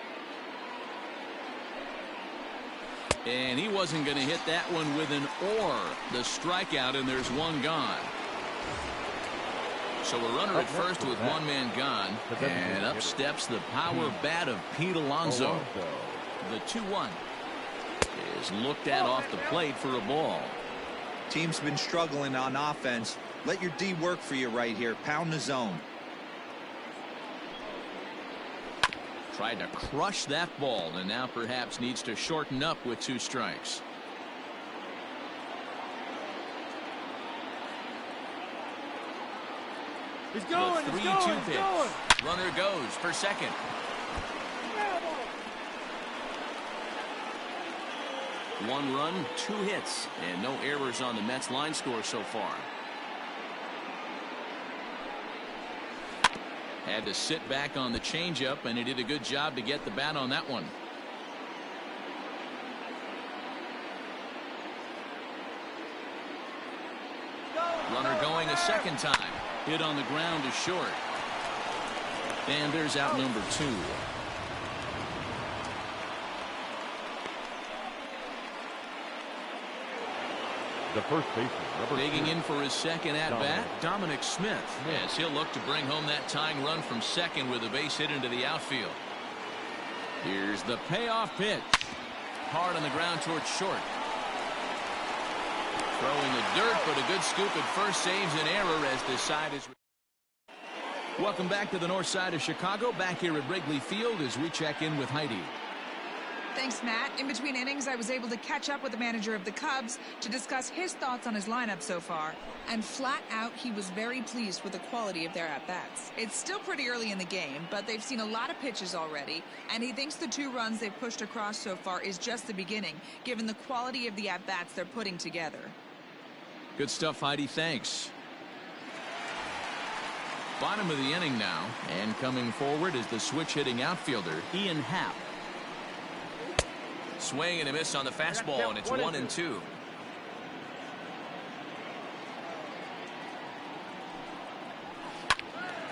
And he wasn't going to hit that one with an or. The strikeout, and there's 1 gone. So a runner at first with 1 man gone. And up steps the power bat of Pete Alonso. The 2-1 is looked at off the plate for a ball. Team's been struggling on offense. Let your D work for you right here. Pound the zone. Tried to crush that ball, and now perhaps needs to shorten up with 2 strikes. He's going. The 3-2 pitch. Runner goes for second. One run, 2 hits, and no errors on the Mets line score so far. Had to sit back on the changeup, and he did a good job to get the bat on that one. Runner going a second time. Hit on the ground is short. And there's out number 2. The first baseman, digging in for his second at-bat, Dominic Smith. Yes, he'll look to bring home that tying run from second with a base hit into the outfield. Here's the payoff pitch. Hard on the ground towards short. Throwing the dirt, but a good scoop at first saves an error as this side is... Welcome back to the north side of Chicago. Back here at Wrigley Field as we check in with Heidi. Thanks, Matt. In between innings, I was able to catch up with the manager of the Cubs to discuss his thoughts on his lineup so far. And flat out, he was very pleased with the quality of their at-bats. It's still pretty early in the game, but they've seen a lot of pitches already, and he thinks the 2 runs they've pushed across so far is just the beginning, given the quality of the at-bats they're putting together. Good stuff, Heidi. Thanks. Bottom of the inning now, and coming forward is the switch-hitting outfielder, Ian Happ. Swing and a miss on the fastball, and it's 1-2.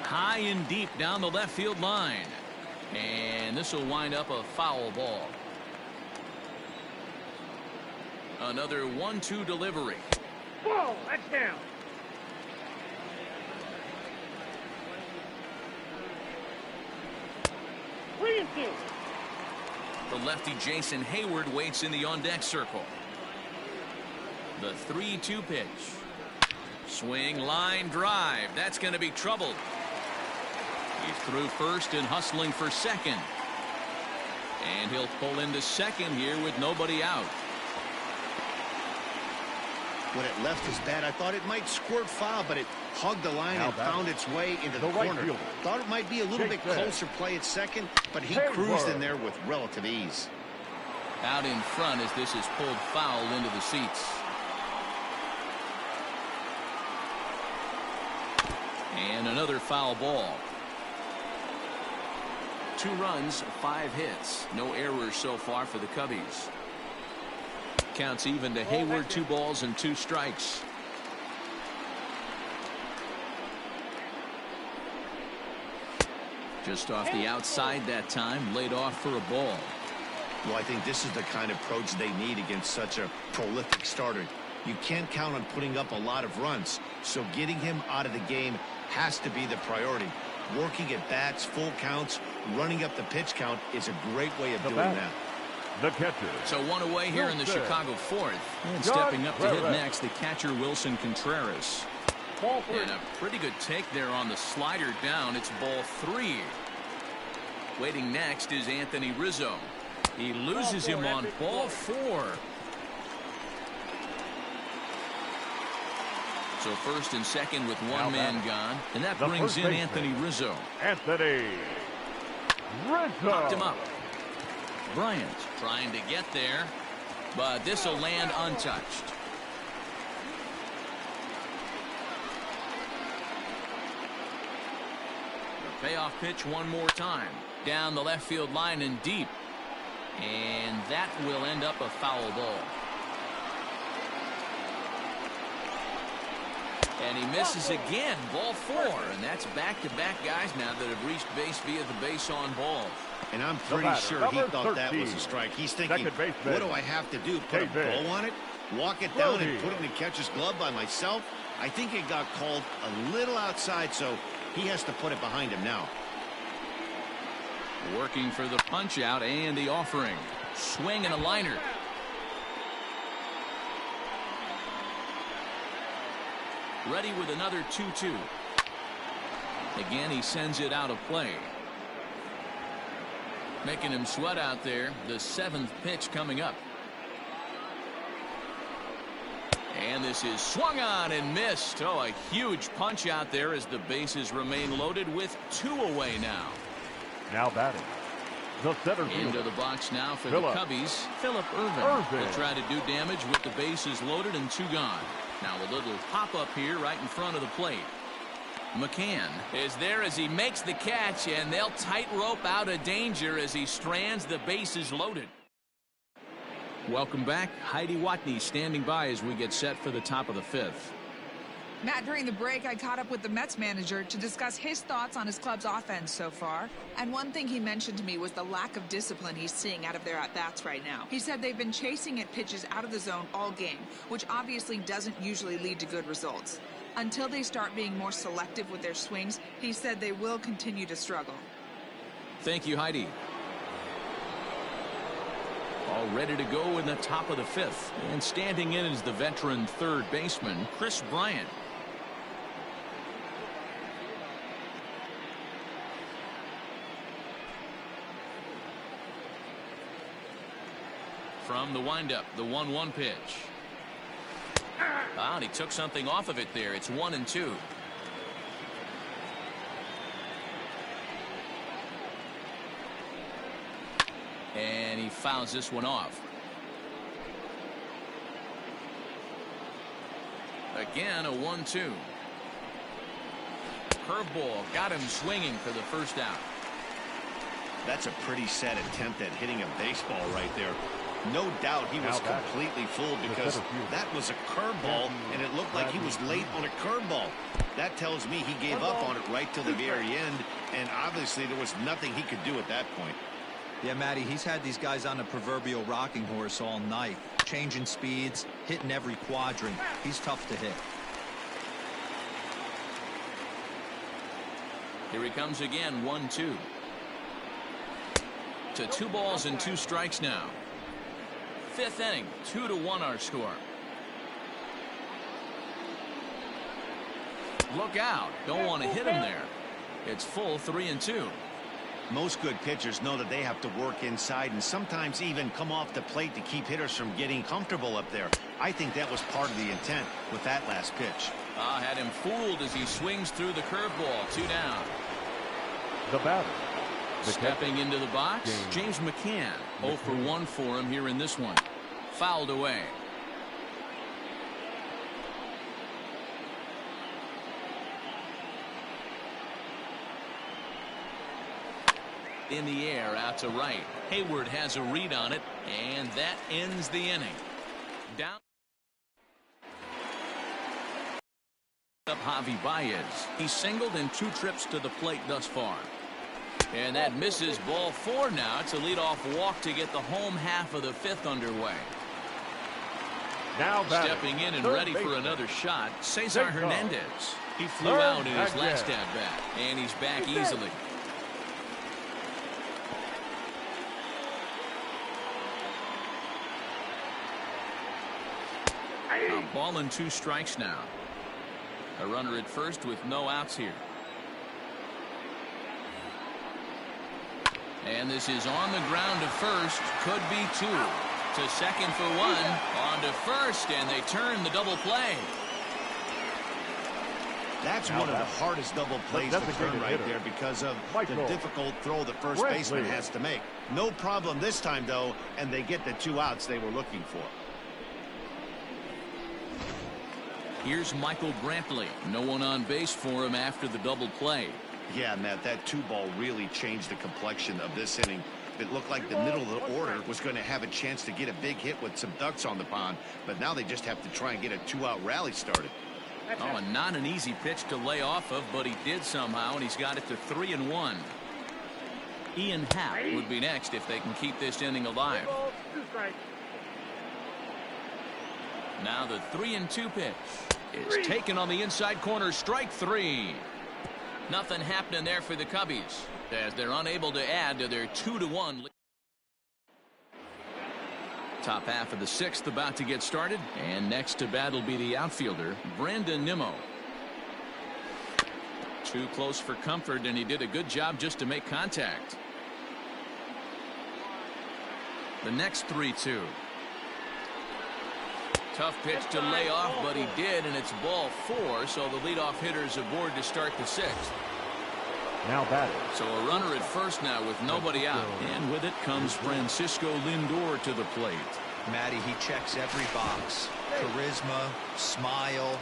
High and deep down the left field line. And this will wind up a foul ball. Another 1-2 delivery. Whoa, that's down. The lefty Jason Hayward waits in the on-deck circle. The 3-2 pitch. Swing, line, drive. That's going to be trouble. He's through first and hustling for second. And he'll pull into second here with nobody out. When it left his bat, I thought it might squirt foul, but it hugged the line and found its way into the corner. Thought it might be a little bit closer play at second, but he cruised in there with relative ease. Out in front as this is pulled foul into the seats. And another foul ball. 2 runs, 5 hits. No errors so far for the Cubbies. Counts even to Hayward. 2 balls and 2 strikes. Just off the outside that time, laid off for a ball. Well, I think this is the kind of approach they need against such a prolific starter. You can't count on putting up a lot of runs, so getting him out of the game has to be the priority. Working at bats, full counts, running up the pitch count is a great way of doing that. The catcher. So 1 away here in the Chicago 4th. And stepping up to hit next, the catcher Wilson Contreras. And a pretty good take there on the slider down. It's ball 3. Waiting next is Anthony Rizzo. He loses him on ball 4. So first and second with 1 man gone. And that brings in Anthony Rizzo. Anthony Rizzo. Knocked him up. Bryant trying to get there, but this will land untouched. The payoff pitch one more time. Down the left field line and deep. And that will end up a foul ball. And he misses again. Ball 4. And that's back-to-back guys now that have reached base via the base on ball. And I'm pretty sure he thought that was a strike. He's thinking, what do I have to do? Put a bow on it? Walk it down and put it in the catcher's glove by myself? I think it got called a little outside, so he has to put it behind him now. Working for the punch out and the offering. Swing and a liner. Ready with another 2-2. Again, he sends it out of play. Making him sweat out there. The 7th pitch coming up. And this is swung on and missed. Oh, a huge punch out there as the bases remain loaded with 2 away now. Now batting. The center fielder. Into the box now for the Cubbies. Phillip Ervin will try to do damage with the bases loaded and 2 gone. Now a little pop-up here right in front of the plate. McCann is there as he makes the catch, and they'll tightrope out of danger as he strands the bases loaded. Welcome back. Heidi Watney standing by as we get set for the top of the 5th. Matt, during the break, I caught up with the Mets manager to discuss his thoughts on his club's offense so far. And one thing he mentioned to me was the lack of discipline he's seeing out of their at-bats right now. He said they've been chasing at pitches out of the zone all game, which obviously doesn't usually lead to good results. Until they start being more selective with their swings, he said they will continue to struggle. Thank you, Heidi. All ready to go in the top of the 5th. And standing in is the veteran third baseman, Chris Bryant. From the windup, the 1-1 pitch. And he took something off of it there. It's 1-2. And he fouls this one off. Again, a 1-2. Curveball got him swinging for the first out. That's a pretty sad attempt at hitting a baseball right there. No doubt he was completely fooled because that was a curveball, and it looked like he was late on a curveball. That tells me he gave up on it right till the very end, and obviously there was nothing he could do at that point. Yeah, Matty, he's had these guys on a proverbial rocking horse all night, changing speeds, hitting every quadrant. He's tough to hit. Here he comes again, 1-2. To 2 balls and 2 strikes now. 5th inning, 2-1 our score. Look out. Don't want to hit him there. It's full 3-2. Most good pitchers know that they have to work inside and sometimes even come off the plate to keep hitters from getting comfortable up there. I think that was part of the intent with that last pitch. Had him fooled as he swings through the curveball. 2 down. The batter. Stepping into the box, James McCann. 0 for 1 for him here in this one. Fouled away. In the air out to right. Hayward has a read on it, and that ends the inning. Down up Javi Baez. He's singled in 2 trips to the plate thus far. And that misses. Ball 4 now. It's a leadoff walk to get the home half of the 5th underway. Now stepping in and ready for another shot, Cesar Hernandez. He flew out in his last at-bat, and he's back easily. A ball and 2 strikes now. A runner at first with no outs here. And this is on the ground to first. Could be 2. To second for 1. On to first, and they turn the double play. That's one of the hardest double plays to turn right there because of the difficult throw the first baseman has to make. No problem this time, though, and they get the 2 outs they were looking for. Here's Michael Brantley. No one on base for him after the double play. Yeah, Matt, that 2 ball really changed the complexion of this inning. It looked like the middle of the order was going to have a chance to get a big hit with some ducks on the pond, but now they just have to try and get a 2-out rally started. Oh, and not an easy pitch to lay off of, but he did somehow, and he's got it to 3-1. Ian Happ would be next if they can keep this inning alive. Now the 3-2 pitch is taken on the inside corner. Strike 3. Nothing happening there for the Cubbies as they're unable to add to their 2-1 lead. Top half of the 6th about to get started, and next to bat will be the outfielder Brandon Nimmo. Too close for comfort, and he did a good job just to make contact. The next 3-2. Tough pitch to lay off, but he did, and it's ball 4, so the leadoff hitter's aboard to start the 6th. Now batting. So a runner at first now with nobody out, and with it comes Francisco Lindor to the plate. Matty, he checks every box. Charisma, smile,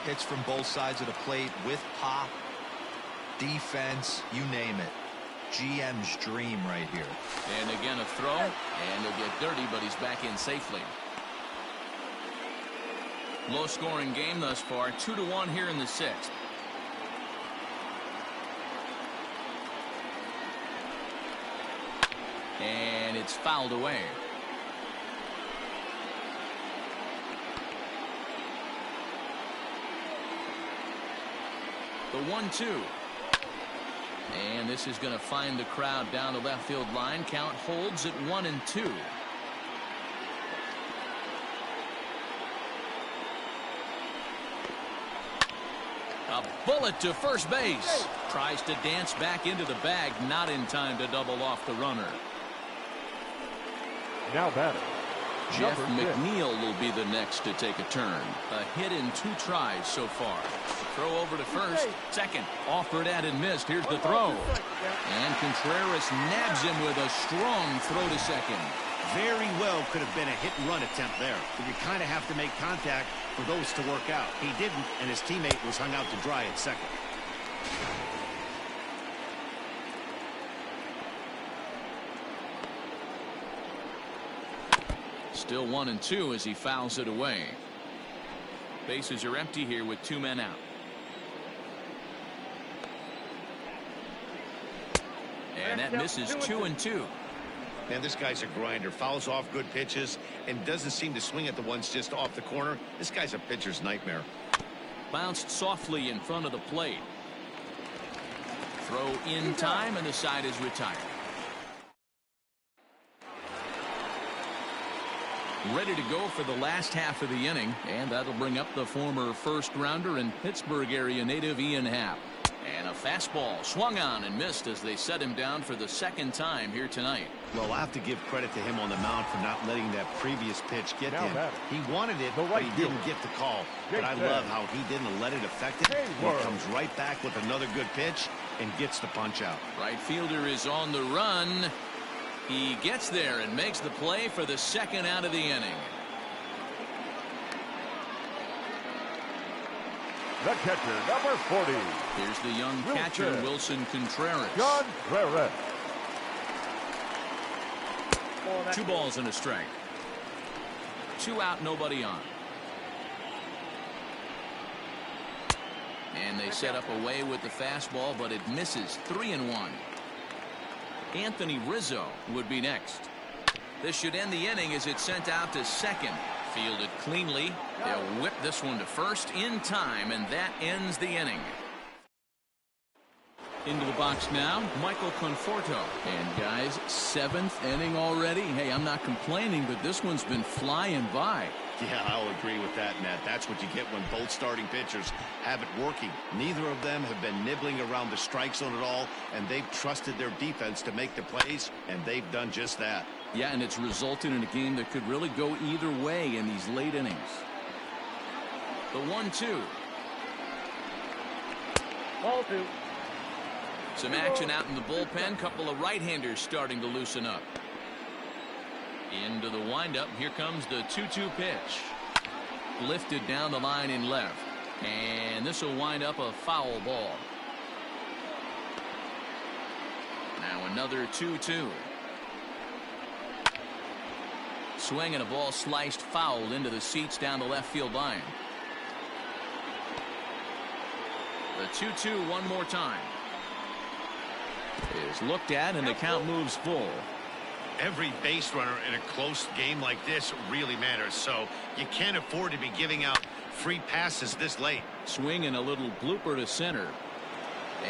hits from both sides of the plate with pop, defense, you name it. GM's dream right here. And again a throw, and he'll get dirty, but he's back in safely. Low scoring game thus far, 2-1 here in the 6th. And it's fouled away. The 1-2. And this is going to find the crowd down the left field line. Count holds at 1-2. A bullet to first base. Tries to dance back into the bag. Not in time to double off the runner. Now batting. Jeff McNeil will be the next to take a turn. A hit in 2 tries so far. Throw over to first. Second. Offered at and missed. Here's the throw. And Contreras nabs him with a strong throw to second. Very well could have been a hit-and-run attempt there, but you kind of have to make contact for those to work out. He didn't, and his teammate was hung out to dry at second. Still 1-2 as he fouls it away. Bases are empty here with 2 men out. And that misses 2-2. Man, this guy's a grinder. Fouls off good pitches and doesn't seem to swing at the ones just off the corner. This guy's a pitcher's nightmare. Bounced softly in front of the plate. Throw in time, and the side is retired. Ready to go for the last half of the inning, and that'll bring up the former first-rounder and Pittsburgh area native Ian Happ. And a fastball swung on and missed as they set him down for the 2nd time here tonight. Well, I have to give credit to him on the mound for not letting that previous pitch get him. He wanted it, but he didn't get the call. But I love how he didn't let it affect it. He comes right back with another good pitch and gets the punch out. Right fielder is on the run. He gets there and makes the play for the 2nd out of the inning. The catcher, number 40. Here's the young catcher, Wilson Contreras. Contreras. 2 balls and a strike. 2 out, nobody on. And they set up away with the fastball, but it misses. 3-1. Anthony Rizzo would be next. This should end the inning as it's sent out to second. Fielded cleanly. They'll whip this one to first in time, and that ends the inning. Into the box now, Michael Conforto. And guys, 7th inning already. Hey, I'm not complaining, but this one's been flying by. Yeah, I'll agree with that, Matt. That's what you get when both starting pitchers have it working. Neither of them have been nibbling around the strike zone at all, and they've trusted their defense to make the plays, and they've done just that. Yeah, and it's resulted in a game that could really go either way in these late innings. The 1-2. Ball 2. Some action out in the bullpen. Couple of right-handers starting to loosen up. Into the windup. Here comes the 2-2 pitch. Lifted down the line in left. And this will wind up a foul ball. Now another 2-2. Swing and a ball sliced foul into the seats down the left field line. The 2-2 one more time. Is looked at and the count moves full. Every base runner in a close game like this really matters, so you can't afford to be giving out free passes this late. Swing and a little blooper to center.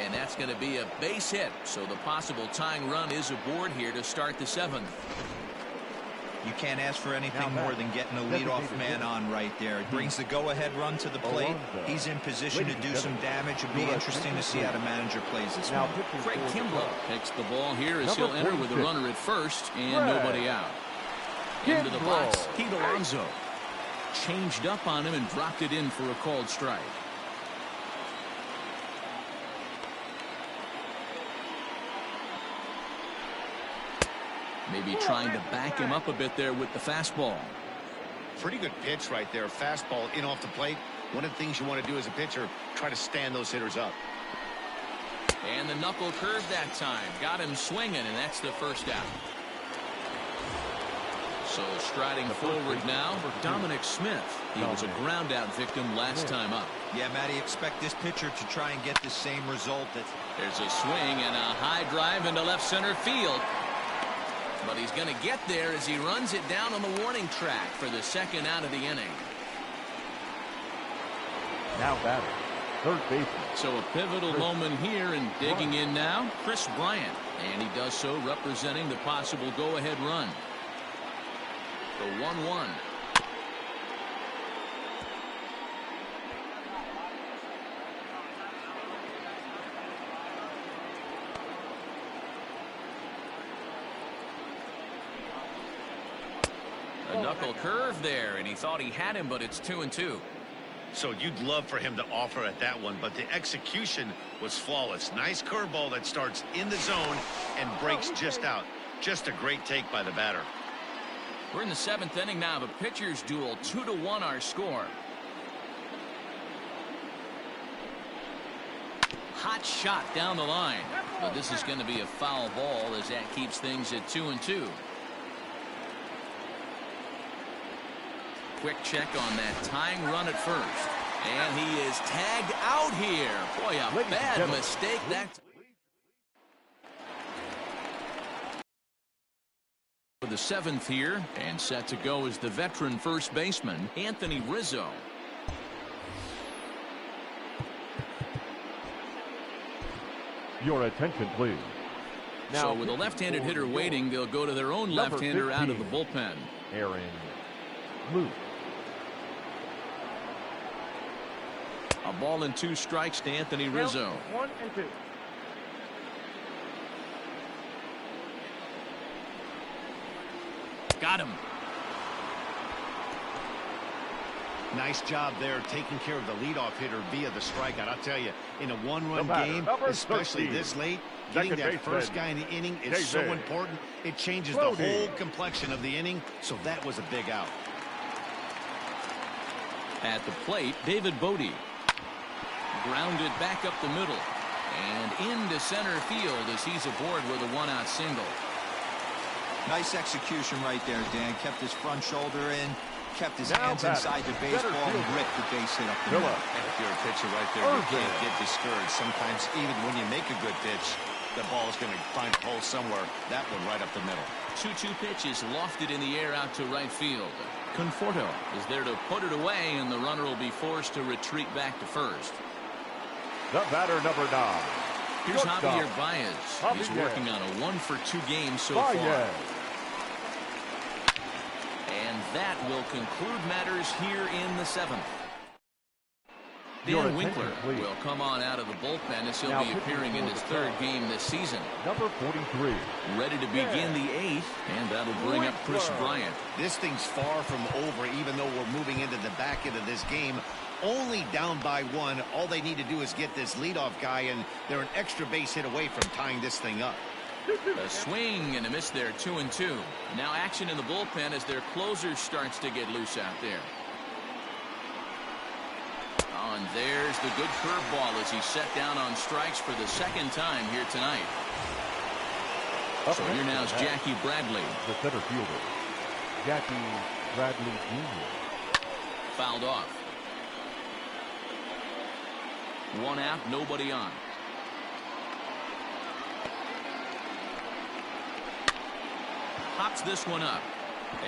And that's going to be a base hit, so the possible tying run is aboard here to start the 7th. You can't ask for anything more than getting a leadoff man on right there. It brings the go-ahead run to the plate. He's in position to do some damage. It'll be interesting to see how the manager plays this one. Craig Kimbrell takes the ball here as he'll enter with a runner at first and nobody out. Into the box, Pete Alonso. Changed up on him and dropped it in for a called strike. Maybe trying to back him up a bit there with the fastball. Pretty good pitch right there. Fastball in off the plate. One of the things you want to do as a pitcher, try to stand those hitters up. And the knuckle curve that time. Got him swinging, and that's the first out. So striding forward now for Dominic Smith. He was a ground out victim last time up. Yeah, Matty, expect this pitcher to try and get the same result. There's a swing and a high drive into left center field. But he's going to get there as he runs it down on the warning track for the 2nd out of the inning. Now batting, third baseman. So a pivotal moment here, and digging in now, Chris Bryant. And he does so representing the possible go-ahead run. The 1-1. A knuckle curve there, and he thought he had him, but it's 2-2. So you'd love for him to offer at that one, but the execution was flawless. Nice curveball that starts in the zone and breaks just out. Just a great take by the batter. We're in the 7th inning now of a pitcher's duel. 2-1 our score. Hot shot down the line, but this is going to be a foul ball as that keeps things at 2-2. Quick check on that tying run at first. And he is tagged out here. Boy, a bad mistake. That for the 7th here, and set to go is the veteran first baseman, Anthony Rizzo. Your attention, please. Now, so with a left-handed hitter waiting, they'll go to their own left-hander out of the bullpen. Aaron Moose. A ball and 2 strikes to Anthony Rizzo. 1 and 2. Got him. Nice job there taking care of the leadoff hitter via the strikeout. I'll tell you, in a one-run game, especially this late, getting that first guy in the inning is so important. It changes the whole complexion of the inning, so that was a big out. At the plate, David Bodie. Grounded back up the middle and into center field as he's aboard with a 1-out single. Nice execution right there, Dan. Kept his front shoulder in, kept his hands inside the baseball, and ripped the base hit up the middle. And if you're a pitcher right there, you can't get discouraged. Sometimes even when you make a good pitch, the ball is going to find a hole somewhere. That one right up the middle. 2-2 pitch is lofted in the air out to right field. Conforto is there to put it away, and the runner will be forced to retreat back to first. The batter, number 9. Here's Javier Baez. He's working on a 1-for-2 game so far. And that will conclude matters here in the 7th. Dan Winkler will come on out of the bullpen as he'll be appearing in his 3rd game this season. Number 43. Ready to begin the 8th, and that'll bring up Chris Bryant. This thing's far from over, even though we're moving into the back end of this game. Only down by 1. All they need to do is get this leadoff guy, and they're an extra base hit away from tying this thing up. A swing and a miss there, 2-2. Now action in the bullpen as their closer starts to get loose out there. And there's the good curveball as he's set down on strikes for the 2nd time here tonight. So here now is Jackie Bradley. The center fielder, Jackie Bradley Jr. Fouled off. 1 out, nobody on. Pops this one up.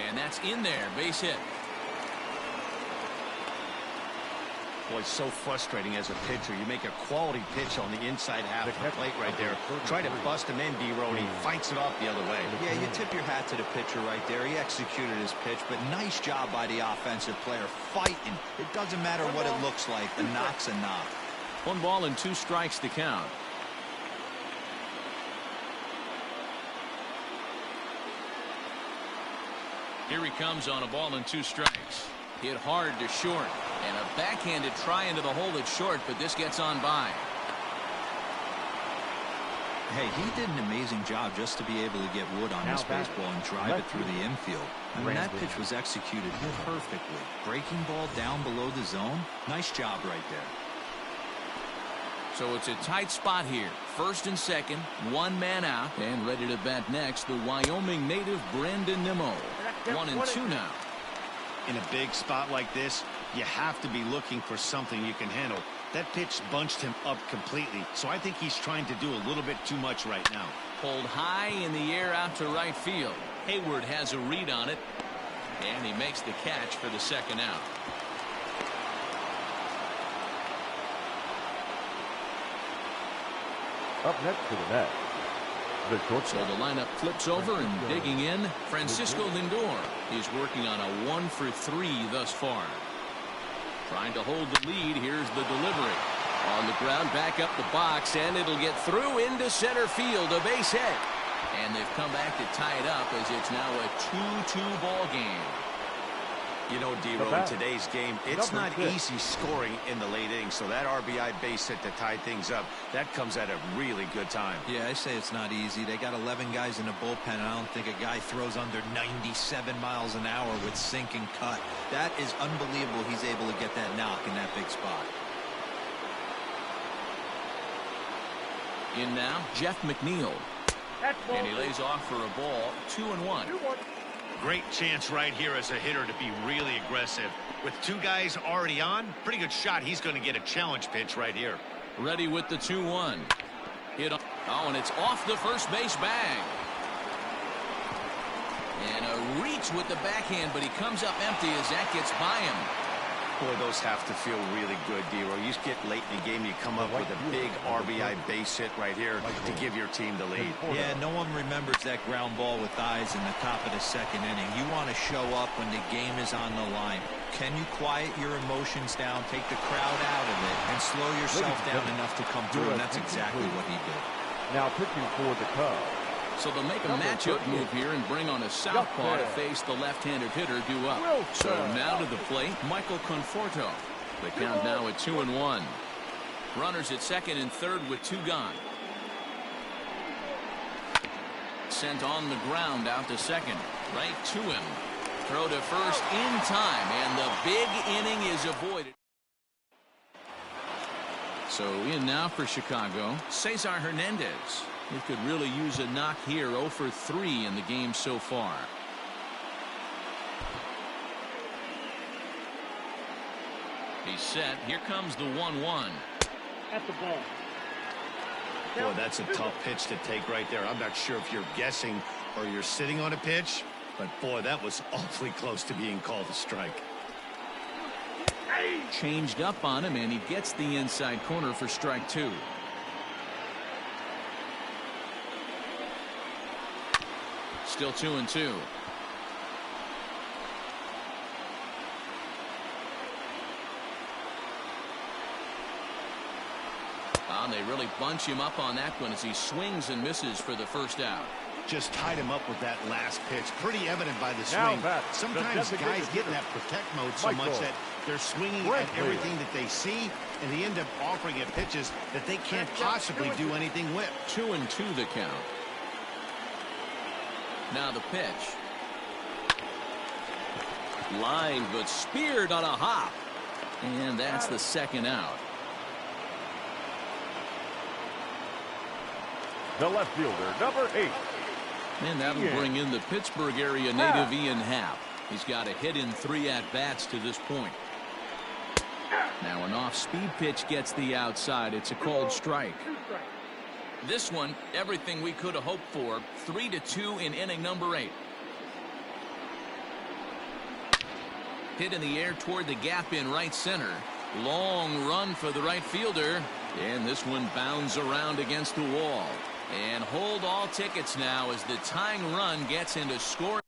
And that's in there, base hit. Boy, it's so frustrating as a pitcher. You make a quality pitch on the inside half of the plate right there. Try to bust him in, D-Row, and he fights it off the other way. Yeah, you tip your hat to the pitcher right there. He executed his pitch, but nice job by the offensive player fighting. It doesn't matter what it looks like. A knock's a knock. 1 ball and 2 strikes to count. Here he comes on a ball and 2 strikes. Hit hard to short. And a backhanded try into the hole that's short, but this gets on by. Hey, he did an amazing job just to be able to get wood on this baseball and drive it through the infield. I mean, that pitch was executed perfectly. Breaking ball down below the zone. Nice job right there. So it's a tight spot here. 1st and 2nd, 1 man out, and ready to bat next, the Wyoming native Brandon Nimmo. 1-2 now. In a big spot like this, you have to be looking for something you can handle. That pitch bunched him up completely, so I think he's trying to do a little bit too much right now. Pulled high in the air out to right field. Hayward has a read on it, and he makes the catch for the 2nd out. Up next to the net, so the lineup flips over, and digging in, Francisco Lindor is working on a 1-for-3 thus far. Trying to hold the lead. Here's the delivery. On the ground, back up the box, and it'll get through into center field. A base hit. And they've come back to tie it up as it's now a 2-2 ball game. You know, D-Row, in today's game, it's not easy scoring in the late innings, so that RBI base hit to tie things up, that comes at a really good time. Yeah, I say it's not easy. They got 11 guys in the bullpen, and I don't think a guy throws under 97 miles an hour with sink and cut. That is unbelievable he's able to get that knock in that big spot. In now, Jeff McNeil. And he lays off for a ball, 2-1. Great chance right here as a hitter to be really aggressive. With 2 guys already on, pretty good shot. He's going to get a challenge pitch right here. Ready with the 2-1. Hit on. Oh, and it's off the first base bag. And a reach with the backhand, but he comes up empty as that gets by him. Boy, those have to feel really good, D-Row. You get late in the game, you come up with a big RBI base hit right here to give your team the lead. Yeah, no one remembers that ground ball with eyes in the top of the 2nd inning. You want to show up when the game is on the line. Can you quiet your emotions down, take the crowd out of it, and slow yourself down enough to come through? And that's exactly what he did. Now pitching for the Cubs. So they'll make a matchup move here and bring on a southpaw to face the left-handed hitter due up. So now to the plate, Michael Conforto. The count now at 2-1. Runners at 2nd and 3rd with 2 gone. Sent on the ground out to 2nd. Right to him. Throw to first in time, and the big inning is avoided. So in now for Chicago, Cesar Hernandez. He could really use a knock here. 0 for 3 in the game so far. He's set. Here comes the 1-1. At the ball. Boy, that's a tough pitch to take right there. I'm not sure if you're guessing or you're sitting on a pitch, but boy, that was awfully close to being called a strike. Changed up on him, and he gets the inside corner for strike 2. Still 2-2. And they really bunch him up on that one as he swings and misses for the first out. Just tied him up with that last pitch. Pretty evident by the swing. Sometimes guys get in that protect mode so much that they're swinging at everything that they see, and they end up offering at pitches that they can't possibly do anything with. 2-2 the count. Now the pitch. Line, but speared on a hop. And that's the second out. The left fielder, number 8. And that'll bring in the Pittsburgh area native Ian Happ. He's got a hit in 3 at-bats to this point. Now an off-speed pitch gets the outside. It's a called strike. This one, everything we could have hoped for. 3-2 in inning number 8. Hit in the air toward the gap in right center. Long run for the right fielder. And this one bounds around against the wall. And hold all tickets now as the tying run gets into scoring.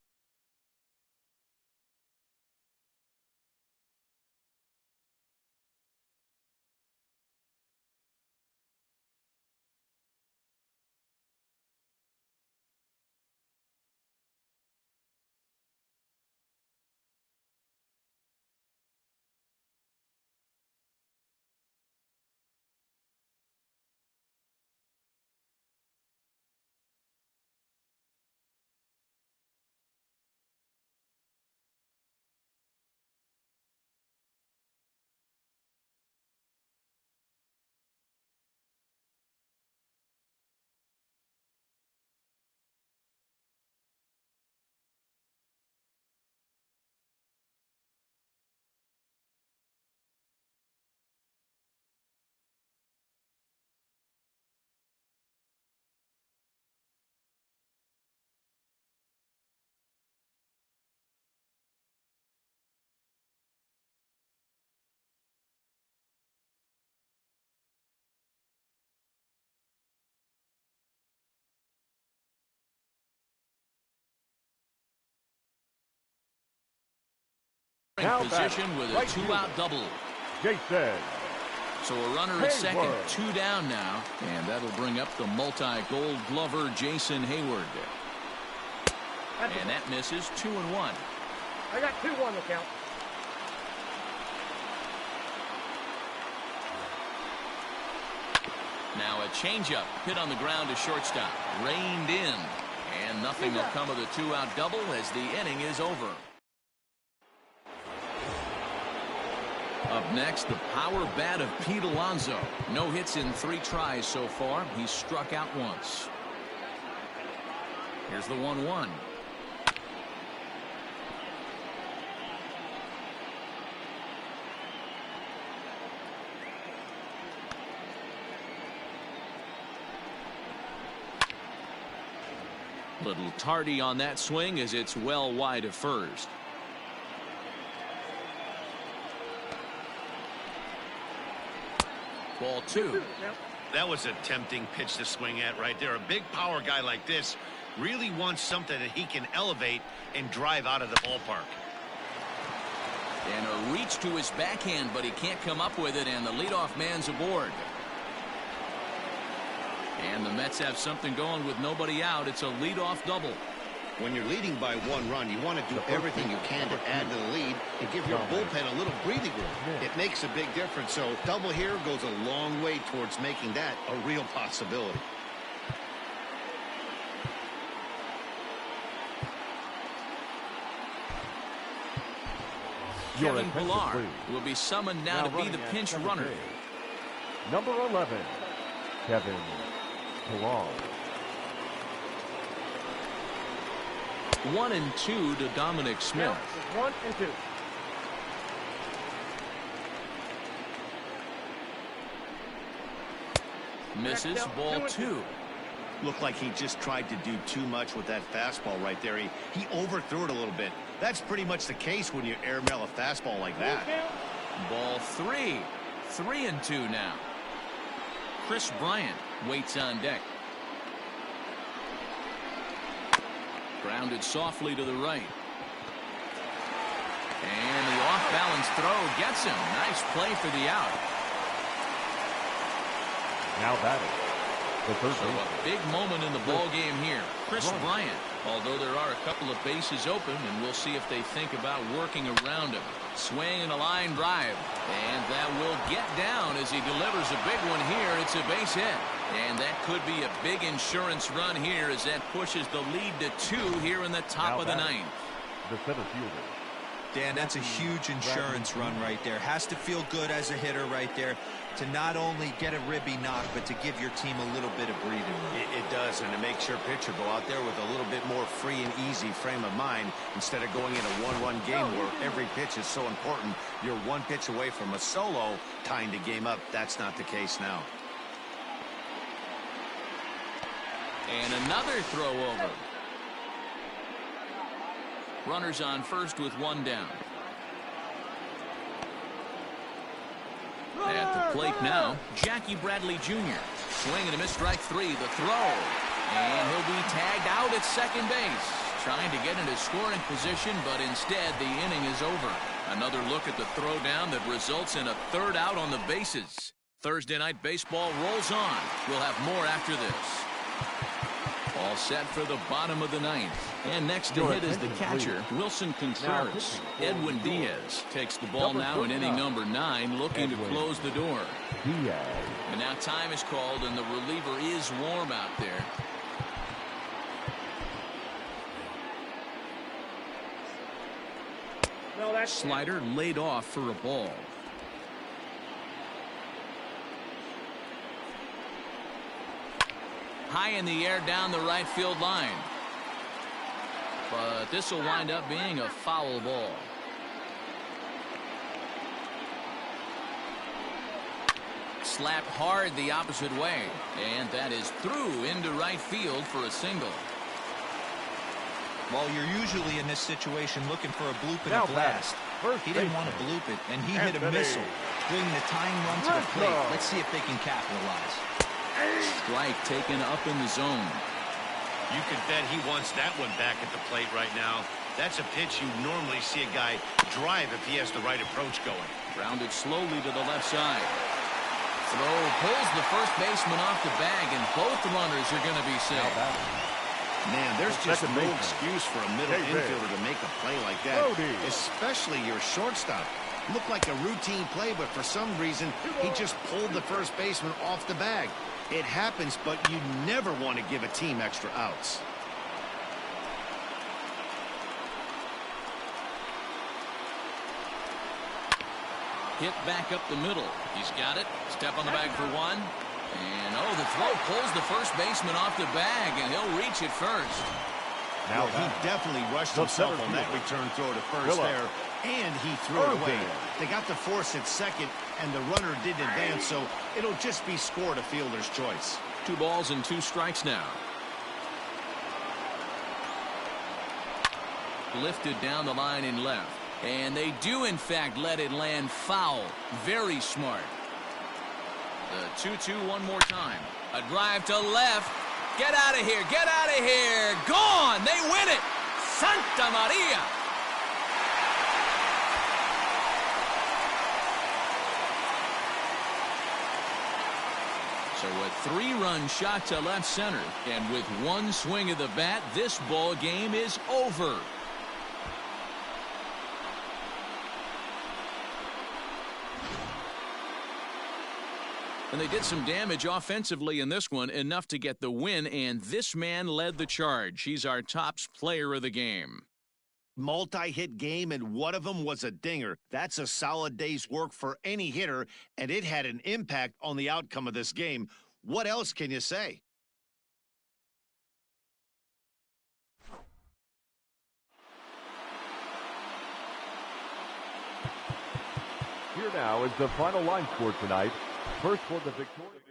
Position with a 2-out double. Jason. So a runner at second, 2 down now, and that'll bring up the multi-gold glover Jason Hayward. And that misses. 2-1. I got 2-1 the count. Now a changeup hit on the ground to shortstop, reined in, and nothing will come of the 2-out double as the inning is over. Up next, the power bat of Pete Alonso. No hits in 3 tries so far. He's struck out once. Here's the 1-1. Little tardy on that swing as it's well wide of first. Ball 2. That was a tempting pitch to swing at right there. A big power guy like this really wants something that he can elevate and drive out of the ballpark. And a reach to his backhand, but he can't come up with it, and the leadoff man's aboard. And the Mets have something going with nobody out. It's a leadoff double. When you're leading by 1 run, you want to do everything you can to add to the lead and give your bullpen a little breathing room. It makes a big difference. So double here goes a long way towards making that a real possibility. Kevin Pillar will be summoned now to be the pinch runner. Number 11, Kevin Pillar. 1-2 to Dominic Smith. 1-2. Misses, ball 2. Looked like he just tried to do too much with that fastball right there. He overthrew it a little bit. That's pretty much the case when you airmail a fastball like that. Ball 3. 3-2 now. Chris Bryant waits on deck. Grounded softly to the right. And the off-balance throw gets him. Nice play for the out. Now batting, the third So a big moment in the ball game here. Chris Bryant, although there are a couple of bases open, and we'll see if they think about working around him. Swing and a line drive. And that will get down as he delivers a big one here. It's a base hit. And that could be a big insurance run here as that pushes the lead to 2 here in the top of the ninth. The center fielder. Dan, that's a huge insurance run right there. Has to feel good as a hitter right there to not only get a ribby knock, but to give your team a little bit of breathing room. It does, and it makes your pitcher go out there with a little bit more free and easy frame of mind instead of going in a one-run game where every pitch is so important. You're one pitch away from a solo, tying the game up. That's not the case now. And another throw over. Runners on first with 1 down. At the plate now, Jackie Bradley Jr. Swing and a miss, strike 3. The throw. And he'll be tagged out at second base. Trying to get into scoring position, but instead the inning is over. Another look at the throw down that results in a 3rd out on the bases. Thursday night baseball rolls on. We'll have more after this. All set for the bottom of the 9th. And next to hit is the catcher, Wilson Contreras. Edwin Diaz takes the ball now in inning number 9, looking to close the door. And now time is called, and the reliever is warm out there. Slider laid off for a ball. High in the air down the right field line. But this will wind up being a foul ball. Slapped hard the opposite way. And that is through into right field for a single. Well, you're usually in this situation looking for a bloop and a blast. He didn't want to bloop it, and he hit a missile, bringing the tying run to the plate. Let's see if they can capitalize. Strike taken up in the zone. You can bet he wants that one back at the plate right now. That's a pitch you normally see a guy drive if he has the right approach going. Grounded slowly to the left side. Throw pulls the first baseman off the bag, and both runners are going to be safe. Man, there's just no excuse for a middle infielder to make a play like that, especially your shortstop. Looked like a routine play, but for some reason, he just pulled the first baseman off the bag. It happens, but you never want to give a team extra outs. Hit back up the middle. He's got it. Step on the bag for one. And, oh, the throw pulls the first baseman off the bag, and he'll reach it first. Now, he definitely rushed himself on that return throw to first there, and he threw it away. They got the force at second, and the runner didn't advance, so it'll just be scored a fielder's choice. 2 balls and 2 strikes now. Lifted down the line in left. And they do, in fact, let it land foul. Very smart. The 2-2 one more time. A drive to left. Get out of here. Get out of here. Gone. They win it. Santa Maria. So a 3-run shot to left center. And with one swing of the bat, this ball game is over. And they did some damage offensively in this one, enough to get the win, and this man led the charge. He's our top player of the game. Multi-hit game, and one of them was a dinger. That's a solid day's work for any hitter, and it had an impact on the outcome of this game. What else can you say? Here now is the final line score tonight. First for the victorious.